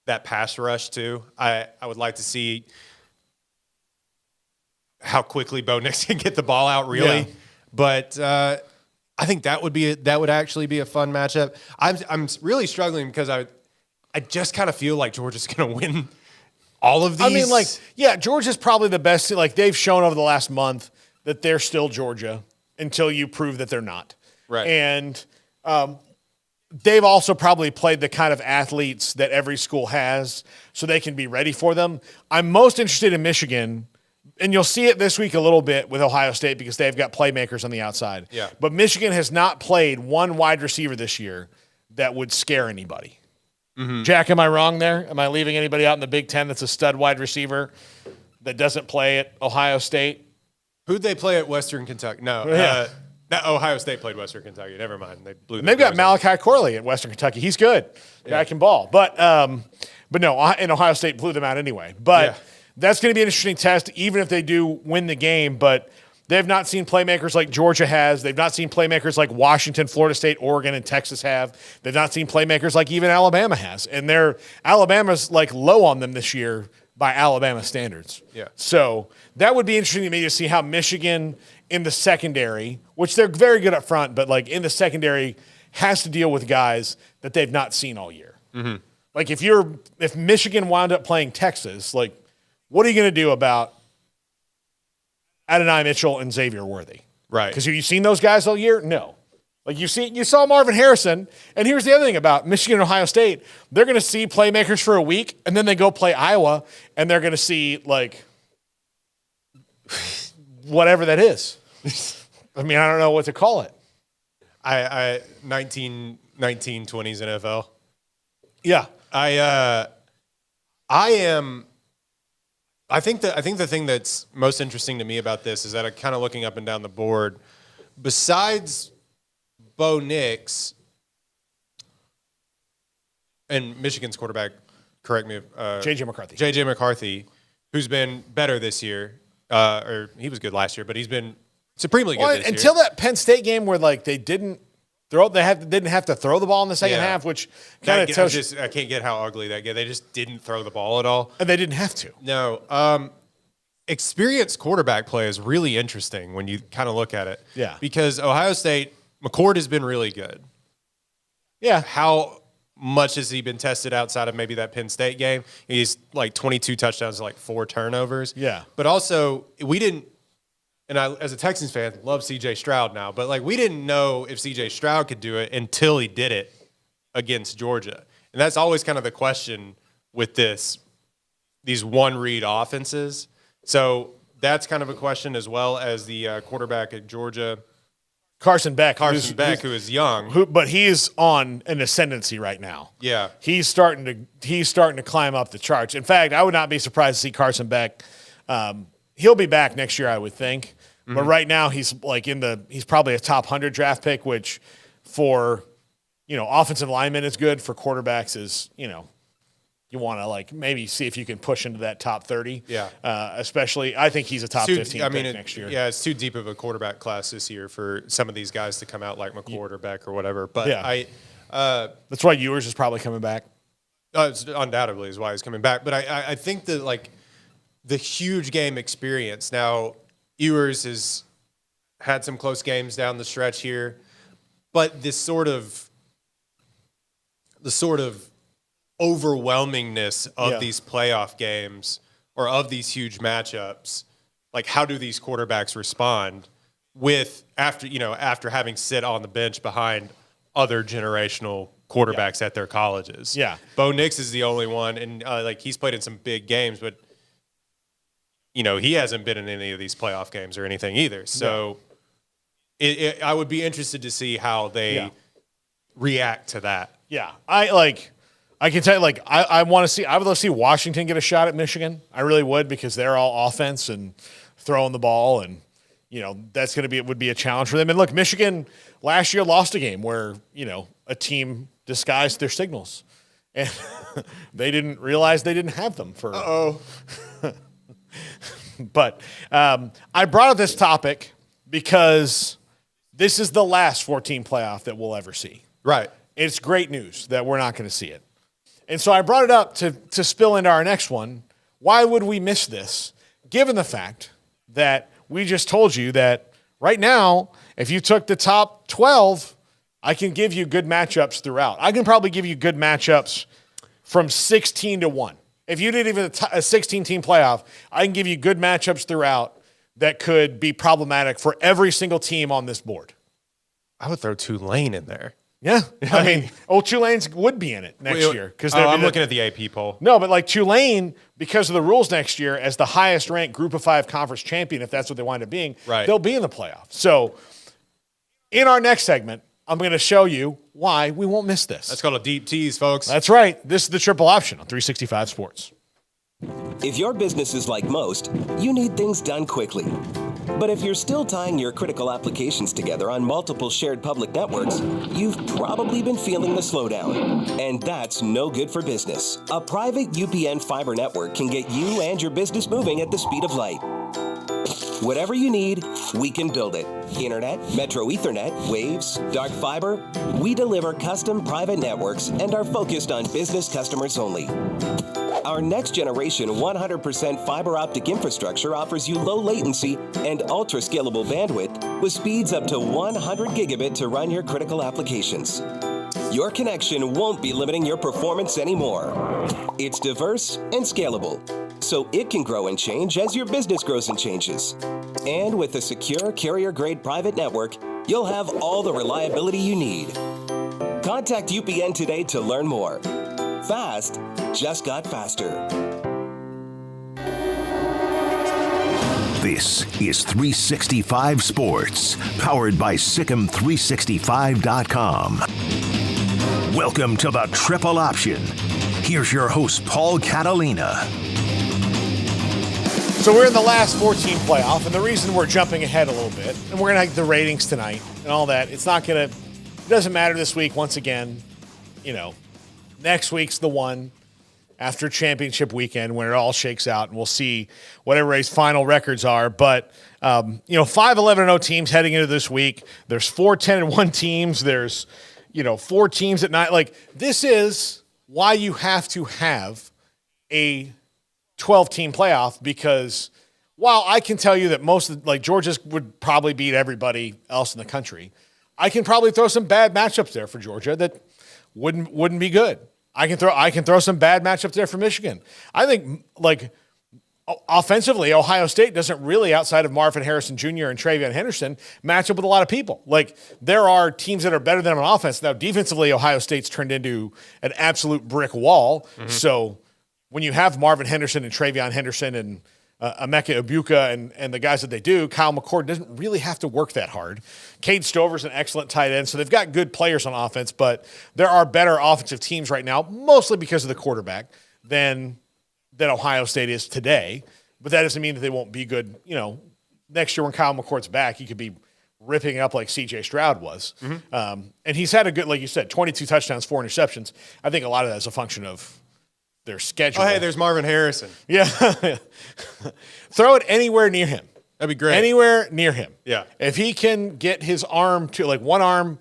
That pass rush too. I would like to see how quickly Bo Nix can get the ball out, really. Yeah. But I think that would actually be a fun matchup. I'm really struggling because I just kind of feel like Georgia's going to win all of these. I mean, Georgia's probably the best. Like they've shown over the last month that they're still Georgia until you prove that they're not. Right. And they've also probably played the kind of athletes that every school has, so they can be ready for them. I'm most interested in Michigan. And you'll see it this week a little bit with Ohio State because they've got playmakers on the outside. Yeah. But Michigan has not played one wide receiver this year that would scare anybody. Jack, am I wrong there? Am I leaving anybody out in the Big Ten that's a stud wide receiver that doesn't play at Ohio State? Who'd they play at Western Kentucky? No. Yeah. Ohio State played Western Kentucky. Never mind. They blew. They've got Malachi Corley at Western Kentucky. He's good. Guy can ball. But no, and Ohio State blew them out anyway. But that's going to be an interesting test, even if they do win the game. But they've not seen playmakers like Georgia has. They've not seen playmakers like Washington, Florida State, Oregon, and Texas have. They've not seen playmakers like even Alabama has. And Alabama's like low on them this year by Alabama standards. Yeah. So that would be interesting to me to see how Michigan in the secondary, which they're very good up front, but like in the secondary has to deal with guys that they've not seen all year. Mm-hmm. Like if Michigan wound up playing Texas, like what are you going to do about Adonai Mitchell and Xavier Worthy? Right. Because have you seen those guys all year? No. Like you saw Marvin Harrison, and here's the other thing about Michigan and Ohio State. They're going to see playmakers for a week, and then they go play Iowa, and they're going to see like whatever that is. I mean, I don't know what to call it. 1920s NFL. Yeah. I think the thing that's most interesting to me about this is that I'm kind of looking up and down the board, besides Bo Nix and Michigan's quarterback, correct me, J.J. McCarthy. J.J. McCarthy, who's been better this year, or he was good last year, but he's been supremely good this year. Until that Penn State game where like they didn't have to throw the ball in the second half, which kind of tells you. I can't get how ugly that game. They just didn't throw the ball at all. And they didn't have to. No. Experienced quarterback play is really interesting when you kind of look at it. Yeah. Because Ohio State, McCord has been really good. Yeah. How much has he been tested outside of maybe that Penn State game? He's like 22 touchdowns, like 4 turnovers. Yeah. But also, we didn't, and I, as a Texans fan, love C.J. Stroud now, but like we didn't know if C.J. Stroud could do it until he did it against Georgia. And that's always kind of the question with these one-read offenses. So that's kind of a question, as well as the quarterback at Georgia, Carson Beck, who is young, but he's on an ascendancy right now. Yeah, he's starting to climb up the charts. In fact, I would not be surprised to see Carson Beck. He'll be back next year, I would think. Mm-hmm. But right now, he's probably a top 100 draft pick, which for offensive linemen is good. For quarterbacks is you want to like maybe see if you can push into that top 30. Yeah. Especially, I think he's a top 15 pick next year. Yeah, it's too deep of a quarterback class this year for some of these guys to come out like McCord or Beck or whatever. But that's why Ewers is probably coming back. Undoubtedly is why he's coming back. But I think that like the huge game experience. Now, Ewers has had some close games down the stretch here, but the sort of overwhelmingness of these playoff games or of these huge matchups, like how do these quarterbacks respond after having sit on the bench behind other generational quarterbacks at their colleges? Yeah. Bo Nix is the only one, and he's played in some big games, but he hasn't been in any of these playoff games or anything either. So I would be interested to see how they react to that. Yeah. I can tell you, I would love to see Washington get a shot at Michigan. I really would, because they're all offense and throwing the ball, and that's would be a challenge for them. And look, Michigan last year lost a game where a team disguised their signals, and they didn't realize they didn't have them for. But I brought up this topic because this is the last 14 playoff that we'll ever see. Right. It's great news that we're not going to see it. And so I brought it up to spill into our next one. Why would we miss this, given the fact that we just told you that right now, if you took the top 12, I can give you good matchups throughout. I can probably give you good matchups from 16 to 1. If you did even a 16-team playoff, I can give you good matchups throughout that could be problematic for every single team on this board. I would throw Tulane in there. Yeah. I mean, Tulane's would be in it next year. I'm looking at the AP poll. No, but like Tulane, because of the rules next year, as the highest ranked Group of 5 conference champion, if that's what they wind up being, they'll be in the playoffs. So in our next segment, I'm going to show you why we won't miss this. That's called a deep tease, folks. That's right. This is the triple option on 365 Sports. If your business is like most, you need things done quickly. But if you're still tying your critical applications together on multiple shared public networks, you've probably been feeling the slowdown. And that's no good for business. A private UPN fiber network can get you and your business moving at the speed of light. Whatever you need, we can build it. Internet, Metro Ethernet, Waves, dark fiber. We deliver custom private networks and are focused on business customers only. Our next generation 100% fiber optic infrastructure offers you low latency and ultra scalable bandwidth with speeds up to 100 gigabit to run your critical applications. Your connection won't be limiting your performance anymore. It's diverse and scalable, so it can grow and change as your business grows and changes. And with a secure carrier-grade private network, you'll have all the reliability you need. Contact UPN today to learn more. Fast just got faster. This is 365 Sports, powered by Sikkim365.com. Welcome to the Triple Option. Here's your host, Paul Catalina. So we're in the last 14 playoff, and the reason we're jumping ahead a little bit, and we're going to have the ratings tonight and all that, it doesn't matter this week once again. Next week's the one after championship weekend when it all shakes out, and we'll see what everybody's final records are. But, 5-11-0 teams heading into this week. There's 4-10-1 teams. There's, 4 teams at 9. Like, this is why you have to have a 12-team playoff, because while I can tell you that Georgia would probably beat everybody else in the country, I can probably throw some bad matchups there for Georgia that wouldn't be good. I can throw some bad matchups there for Michigan. I think offensively, Ohio State doesn't really, outside of Marvin Harrison Jr. and TreVeyon Henderson, match up with a lot of people. Like, there are teams that are better than them on offense. Now, defensively, Ohio State's turned into an absolute brick wall. Mm-hmm. So when you have Marvin Henderson and TreVeyon Henderson and Emeka Ibuka and the guys that they do, Kyle McCord doesn't really have to work that hard. Cade Stover's an excellent tight end, so they've got good players on offense, but there are better offensive teams right now, mostly because of the quarterback, than Ohio State is today. But that doesn't mean that they won't be good. Next year when Kyle McCord's back, he could be ripping up like C.J. Stroud was. Mm-hmm. And he's had a good, like you said, 22 touchdowns, 4 interceptions. I think a lot of that is a function of their schedule. Oh, hey, there's Marvin Harrison. Yeah. Throw it anywhere near him. That'd be great. Anywhere near him. Yeah. If he can get his arm to, one arm,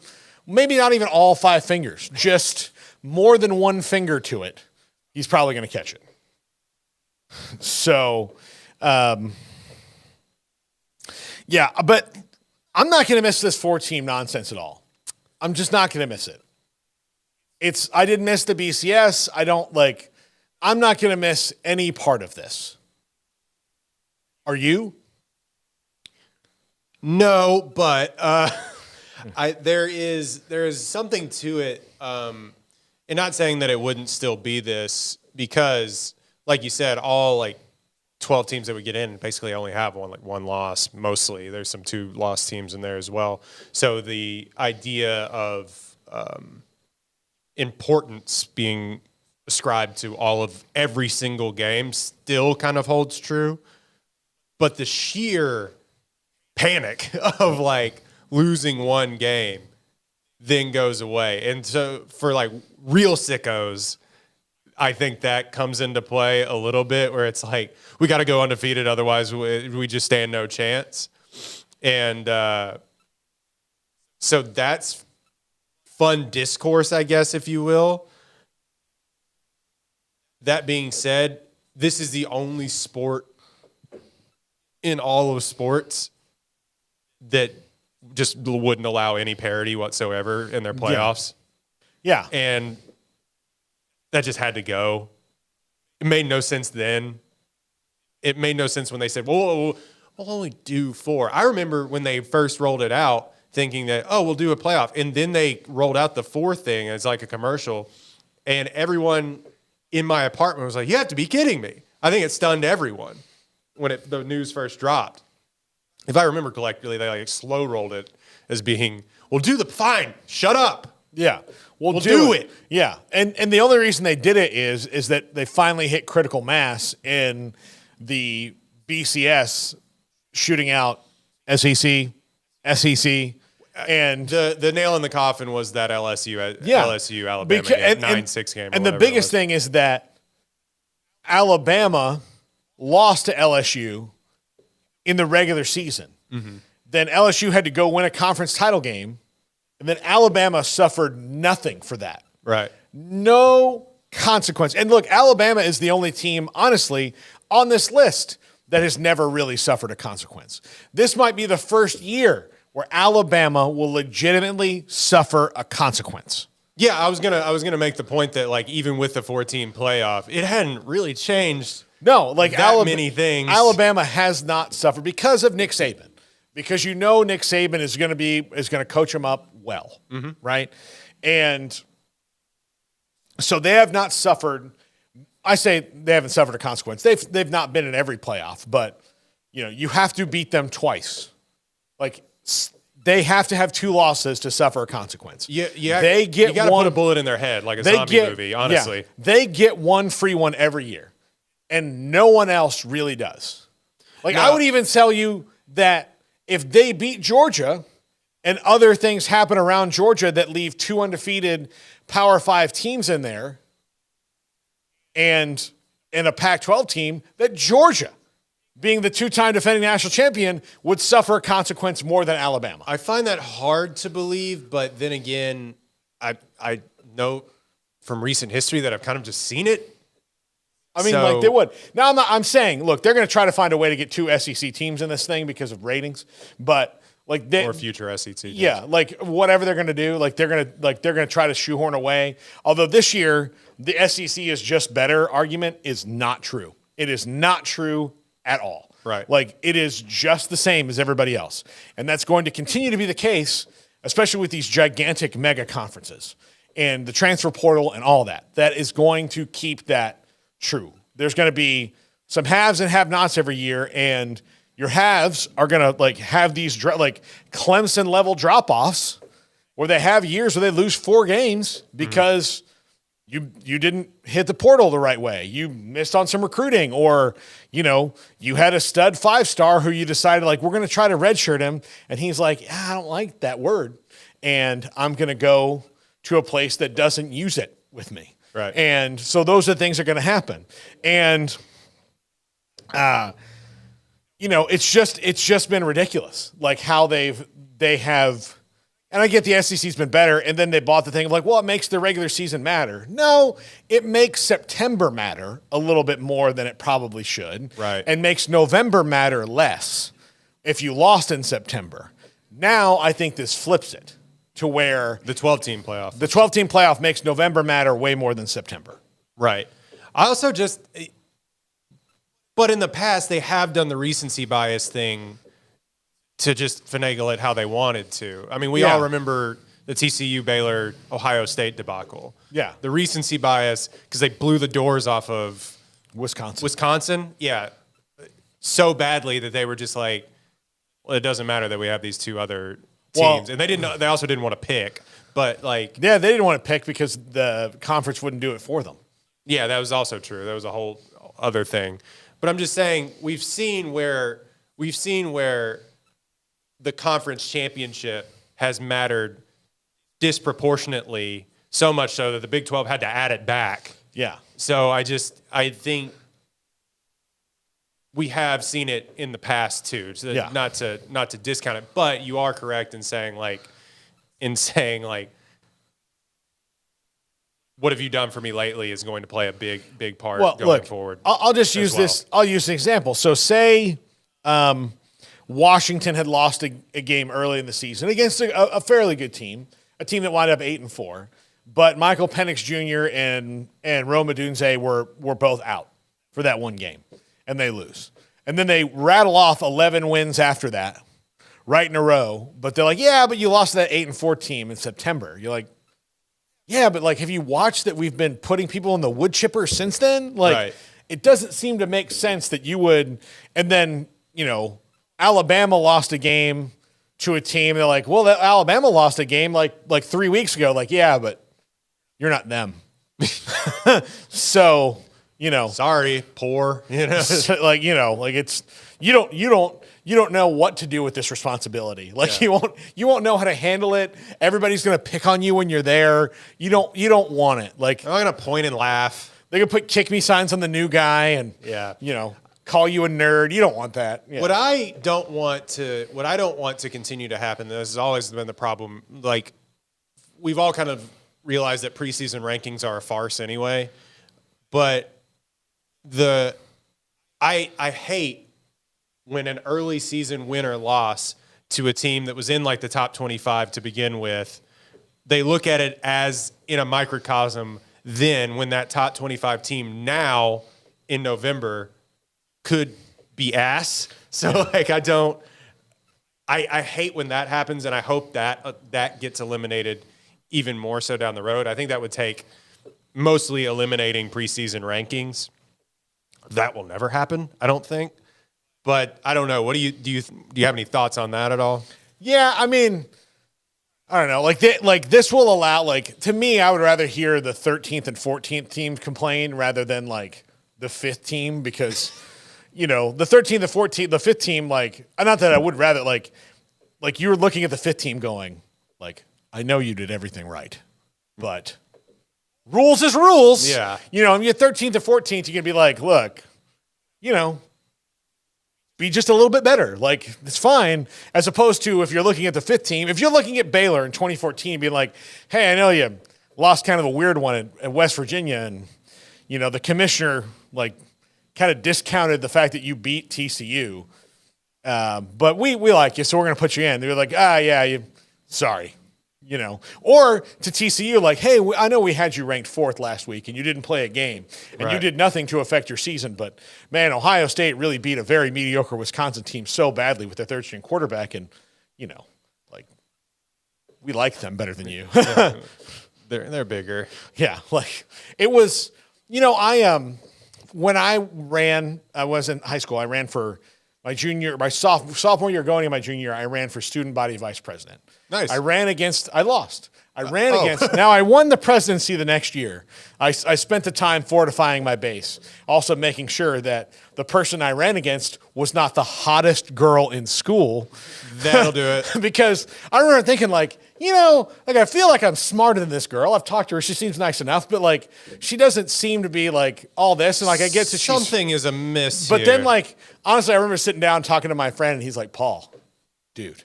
maybe not even all 5 fingers, just more than one finger to it, he's probably going to catch it. So, yeah, but I'm not going to miss this 4-team nonsense at all. I'm just not going to miss it. I didn't miss the BCS. I'm not going to miss any part of this. Are you? No, but there is something to it, and not saying that it wouldn't still be this, because, like you said, all 12 teams that we get in basically only have one loss. Mostly, there's some 2-loss teams in there as well. So the idea of importance being ascribed to every single game still kind of holds true, but the sheer panic of losing one game then goes away. And so for real sickos, I think that comes into play a little bit, where it's we got to go undefeated, otherwise we just stand no chance. And so that's fun discourse, I guess, if you will. That being said, this is the only sport in all of sports that just wouldn't allow any parity whatsoever in their playoffs. Yeah. And that just had to go. It made no sense then. It made no sense when they said, well, we'll only do 4. I remember when they first rolled it out thinking that, we'll do a playoff. And then they rolled out the 4 thing as a commercial. And everyone in my apartment was like, you have to be kidding me. I think it stunned everyone when the news first dropped. If I remember correctly, they slow rolled it as being, We'll do the fine. Shut up. Yeah. We'll do it. Yeah. And the only reason they did it is that they finally hit critical mass in the BCS shooting out SEC, and the nail in the coffin was that LSU Alabama game, 9-6 game. And the biggest thing is that Alabama lost to LSU in the regular season. Mm-hmm. Then LSU had to go win a conference title game, and then Alabama suffered nothing for that. Right. No consequence. And look, Alabama is the only team, honestly, on this list that has never really suffered a consequence. This might be the first year where Alabama will legitimately suffer a consequence. Yeah, I was gonna make the point that like even with the 14 playoff, it hadn't really changed. No, like many things. Alabama has not suffered because of Nick Saban, because Nick Saban is going to coach them up well, right? And so they have not suffered. I say they haven't suffered a consequence. They've not been in every playoff, but you have to beat them twice. Like they have to have 2 losses to suffer a consequence. Yeah, they get you got to put a bullet in their head like a zombie movie. Honestly, yeah, they get one free one every year, and no one else really does. Like I would even tell you that if they beat Georgia, and other things happen around Georgia that leave 2 undefeated Power 5 teams in there, and a Pac-12 team, that Georgia, being the 2-time defending national champion, would suffer a consequence more than Alabama. I find that hard to believe, but then again, I know from recent history that I've kind of just seen it. I mean, like they would. Now, I'm saying, look, they're going to try to find a way to get 2 SEC teams in this thing because of ratings, but like or future SEC teams. Yeah, like whatever they're going to do, they're going to try to shoehorn away. Although this year the SEC is just better argument is not true. It is not true at all. Right. Like it is just the same as everybody else. And that's going to continue to be the case, especially with these gigantic mega conferences and the transfer portal and all that. That is going to keep that true. There's going to be some haves and have-nots every year, and your haves are going to have these Clemson level drop-offs where they have years where they lose 4 games because you didn't hit the portal the right way. You missed on some recruiting, or, you had a stud 5-star who you decided we're going to try to redshirt him. And he's like, I don't like that word. And I'm going to go to a place that doesn't use it with me. Right. And so those are things that are going to happen. And, it's just been ridiculous. Like how they have, and I get the SEC's been better, and then they bought the thing of it makes the regular season matter. No, it makes September matter a little bit more than it probably should. Right. And makes November matter less if you lost in September. Now I think this flips it to where the 12-team playoff. The 12-team playoff makes November matter way more than September. Right. I also but in the past they have done the recency bias thing to just finagle it how they wanted to. I mean, we all remember the TCU, Baylor, Ohio State debacle. Yeah. The recency bias, because they blew the doors off of Wisconsin. Yeah. So badly that they were just like, well, it doesn't matter that we have these 2 other teams. And they also didn't want to pick, but they didn't want to pick because the conference wouldn't do it for them. Yeah, that was also true. That was a whole other thing. But I'm just saying we've seen where the conference championship has mattered disproportionately, so much so that the Big 12 had to add it back. Yeah. So I think we have seen it in the past too. So not to discount it, but you are correct in saying what have you done for me lately is going to play a big part going forward. I'll just use this. I'll use an example. So say Washington had lost a game early in the season against a fairly good team, a team that wound up 8-4, but Michael Penix Jr. and Rome Odunze were both out for that one game, and they lose. And then they rattle off 11 wins after that, right in a row. But they're like, yeah, but you lost to that 8-4 team in September. You're like, yeah, but have you watched that we've been putting people in the wood chipper since then? Right. It doesn't seem to make sense that you would. And then, Alabama lost a game to a team. They're like, well, Alabama lost a game like 3 weeks ago. Like, yeah, but you're not them. So, sorry, poor, like, it's, you don't know what to do with this responsibility. Like you won't know how to handle it. Everybody's going to pick on you when you're there. You don't want it. Like, I'm not going to point and laugh. They can put kick me signs on the new guy and, call you a nerd. You don't want that. Yeah. What I don't want to continue to happen, this has always been the problem. Like, we've all kind of realized that preseason rankings are a farce anyway. But I hate when an early season win or loss to a team that was in like the top 25 to begin with, they look at it as in a microcosm then when that top 25 team now in November could be ass. So like I hate when that happens, and I hope that gets eliminated even more so down the road. I think that would take mostly eliminating preseason rankings. That will never happen, I don't think. But I don't know. What do you have any thoughts on that at all? Yeah, I mean, I don't know. Like this will allow, to me, I would rather hear the 13th and 14th team complain rather than like the 5th team, because the 13th, the 14th, the 5th team, not that I would rather like you're looking at the 5th team going like, I know you did everything right, but rules is rules. Yeah. You're 13th to 14th, you're gonna be like, look, be just a little bit better. Like, it's fine. As opposed to if you're looking at the 5th team, if you're looking at Baylor in 2014, being like, hey, I know you lost kind of a weird one at West Virginia, and the commissioner kind of discounted the fact that you beat TCU, but we like you, so we're gonna put you in. They were like, sorry. Or to TCU, like, hey, I know we had you ranked 4th last week and you didn't play a game and you did nothing to affect your season. But man, Ohio State really beat a very mediocre Wisconsin team so badly with their 3rd-string quarterback. And, we like them better than you. Yeah, they're bigger. Yeah. Like it was, when I was in high school, I ran for my sophomore year going into my junior year, I ran for student body vice president. Nice. I lost. Now I won the presidency the next year. I spent the time fortifying my base, also making sure that the person I ran against was not the hottest girl in school. That'll do it. Because I remember thinking I feel like I'm smarter than this girl. I've talked to her. She seems nice enough, but she doesn't seem to be all this. And I get to something is amiss. But here. then honestly, I remember sitting down talking to my friend, and he's like, Paul, dude,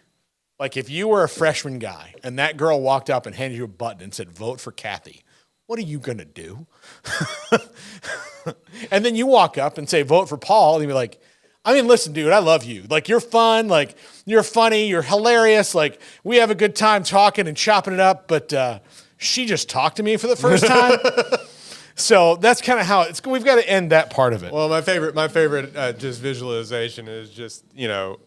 if you were a freshman guy and that girl walked up and handed you a button and said, vote for Kathy, what are you going to do? And then you walk up and say, vote for Paul. And you'd be like, listen, dude, I love you. You're fun. You're funny. You're hilarious. We have a good time talking and chopping it up. But she just talked to me for the first time. So that's kind of how we've got to end that part of it. Well, my favorite just visualization is just, hi,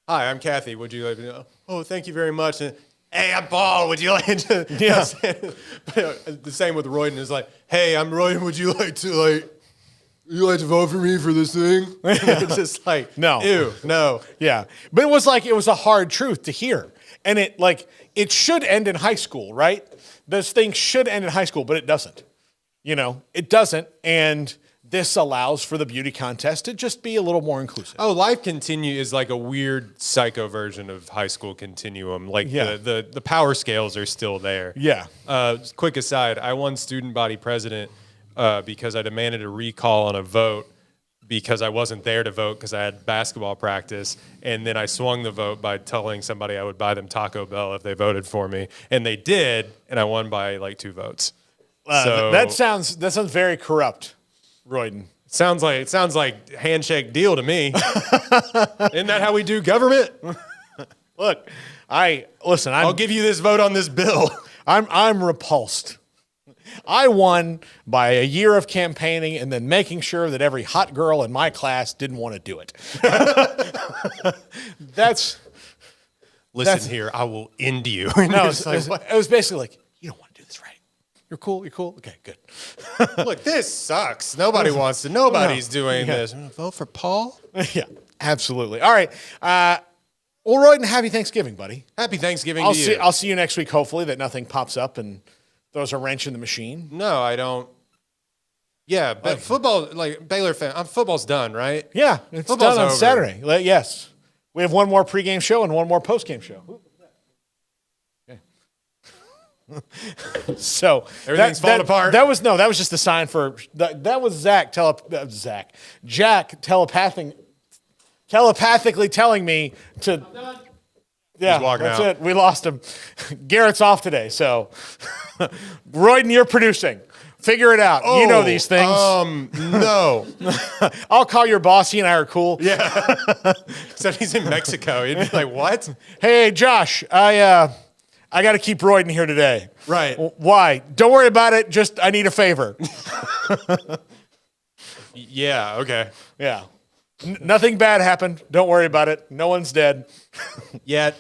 I'm Kathy. Would you like to know? Oh, thank you very much. And, hey, I'm Paul. Would you like to? Yeah. The same with Royden is hey, I'm Royden. Would you like to vote for me for this thing? It's just no. Ew, no. Yeah. But it was a hard truth to hear. And it should end in high school, right? This thing should end in high school, but it doesn't. It doesn't. And this allows for the beauty contest to just be a little more inclusive. Oh, Life Continue is a weird psycho version of high school continuum. The power scales are still there. Yeah. Quick aside, I won student body president because I demanded a recall on a vote because I wasn't there to vote because I had basketball practice. And then I swung the vote by telling somebody I would buy them Taco Bell if they voted for me. And they did, and I won by 2 votes. That sounds very corrupt, Royden. Sounds like handshake deal to me. Isn't that how we do government? Look, I'll give you this vote on this bill. I'm repulsed. I won by a year of campaigning and then making sure that every hot girl in my class didn't want to do it. Listen here, I will end you. No, it was basically you don't want to do this right. You're cool. Okay, good. Look, this sucks. Nobody's doing this. Vote for Paul? Yeah, absolutely. All right. Well, Royden, happy Thanksgiving, buddy. Happy Thanksgiving to you. I'll see you next week, hopefully, that nothing pops up and throws a wrench in the machine. No, I don't. Yeah, but football, like Baylor fan, football's done, right? Yeah, it's Football's done on over. Saturday. Yes. We have one more pregame show and one more postgame show. Okay. So everything's falling apart. That was just a sign for that was Jack telepathically telling me to. Yeah, that's out. it. We lost him. Garrett's off today, so Royden, you're producing. Figure it out. You know these things. No. I'll call your boss. He and I are cool. Yeah. Except he's in Mexico. He'd be like, what? Hey, Josh, I got to keep Royden here today. Right. Why? Don't worry about it. Just I need a favor. Yeah. Okay. Yeah. Nothing bad happened. Don't worry about it. No one's dead. Yet.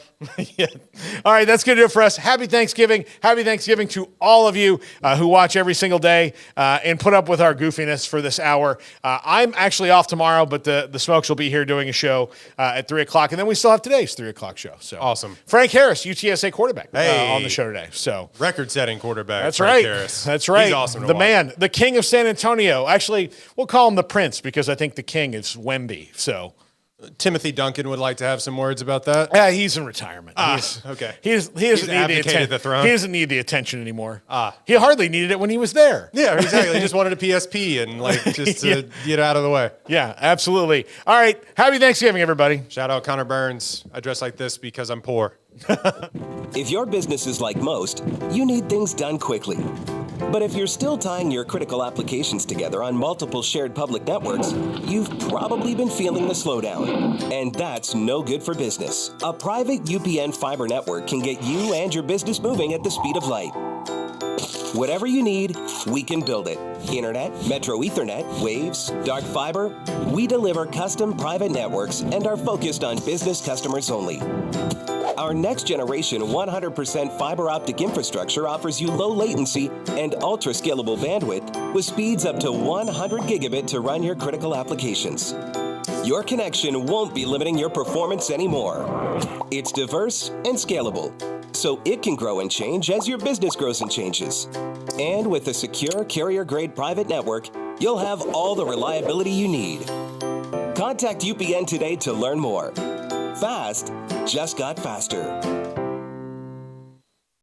All right, that's going to do it for us. Happy Thanksgiving. Happy Thanksgiving to all of you who watch every single day and put up with our goofiness for this hour. I'm actually off tomorrow, but the Smokes will be here doing a show at 3 o'clock. And then we still have today's 3 o'clock show. So awesome. Frank Harris, UTSA quarterback, hey. on the show today. So Record-setting quarterback. That's Frank right. Harris. That's right. He's awesome to the watch. man, the king of San Antonio. Actually, we'll call him the prince because I think the king is Wemby. So Timothy Duncan would like to have some words about that. yeah, he's in retirement. Okay. He doesn't need abdicated the throne. He doesn't need the attention anymore. He hardly needed it when he was there. Yeah, exactly. He just wanted a PSP and just to get out of the way. Yeah, absolutely. All right. Happy Thanksgiving, everybody. Shout out Connor Burns. I dress like this because I'm poor. If your business is like most, you need things done quickly. But if you're still tying your critical applications together on multiple shared public networks, you've probably been feeling the slowdown. And that's no good for business. A private UPN fiber network can get you and your business moving at the speed of light. Whatever you need, we can build it. Internet, Metro Ethernet, Waves, dark fiber. We deliver custom private networks and are focused on business customers only. Our next generation 100% fiber optic infrastructure offers you low latency and ultra scalable bandwidth with speeds up to 100 gigabit to run your critical applications. Your connection won't be limiting your performance anymore. It's diverse and scalable, so it can grow and change as your business grows and changes. And with a secure carrier-grade private network, you'll have all the reliability you need. Contact UPN today to learn more. Fast just got faster.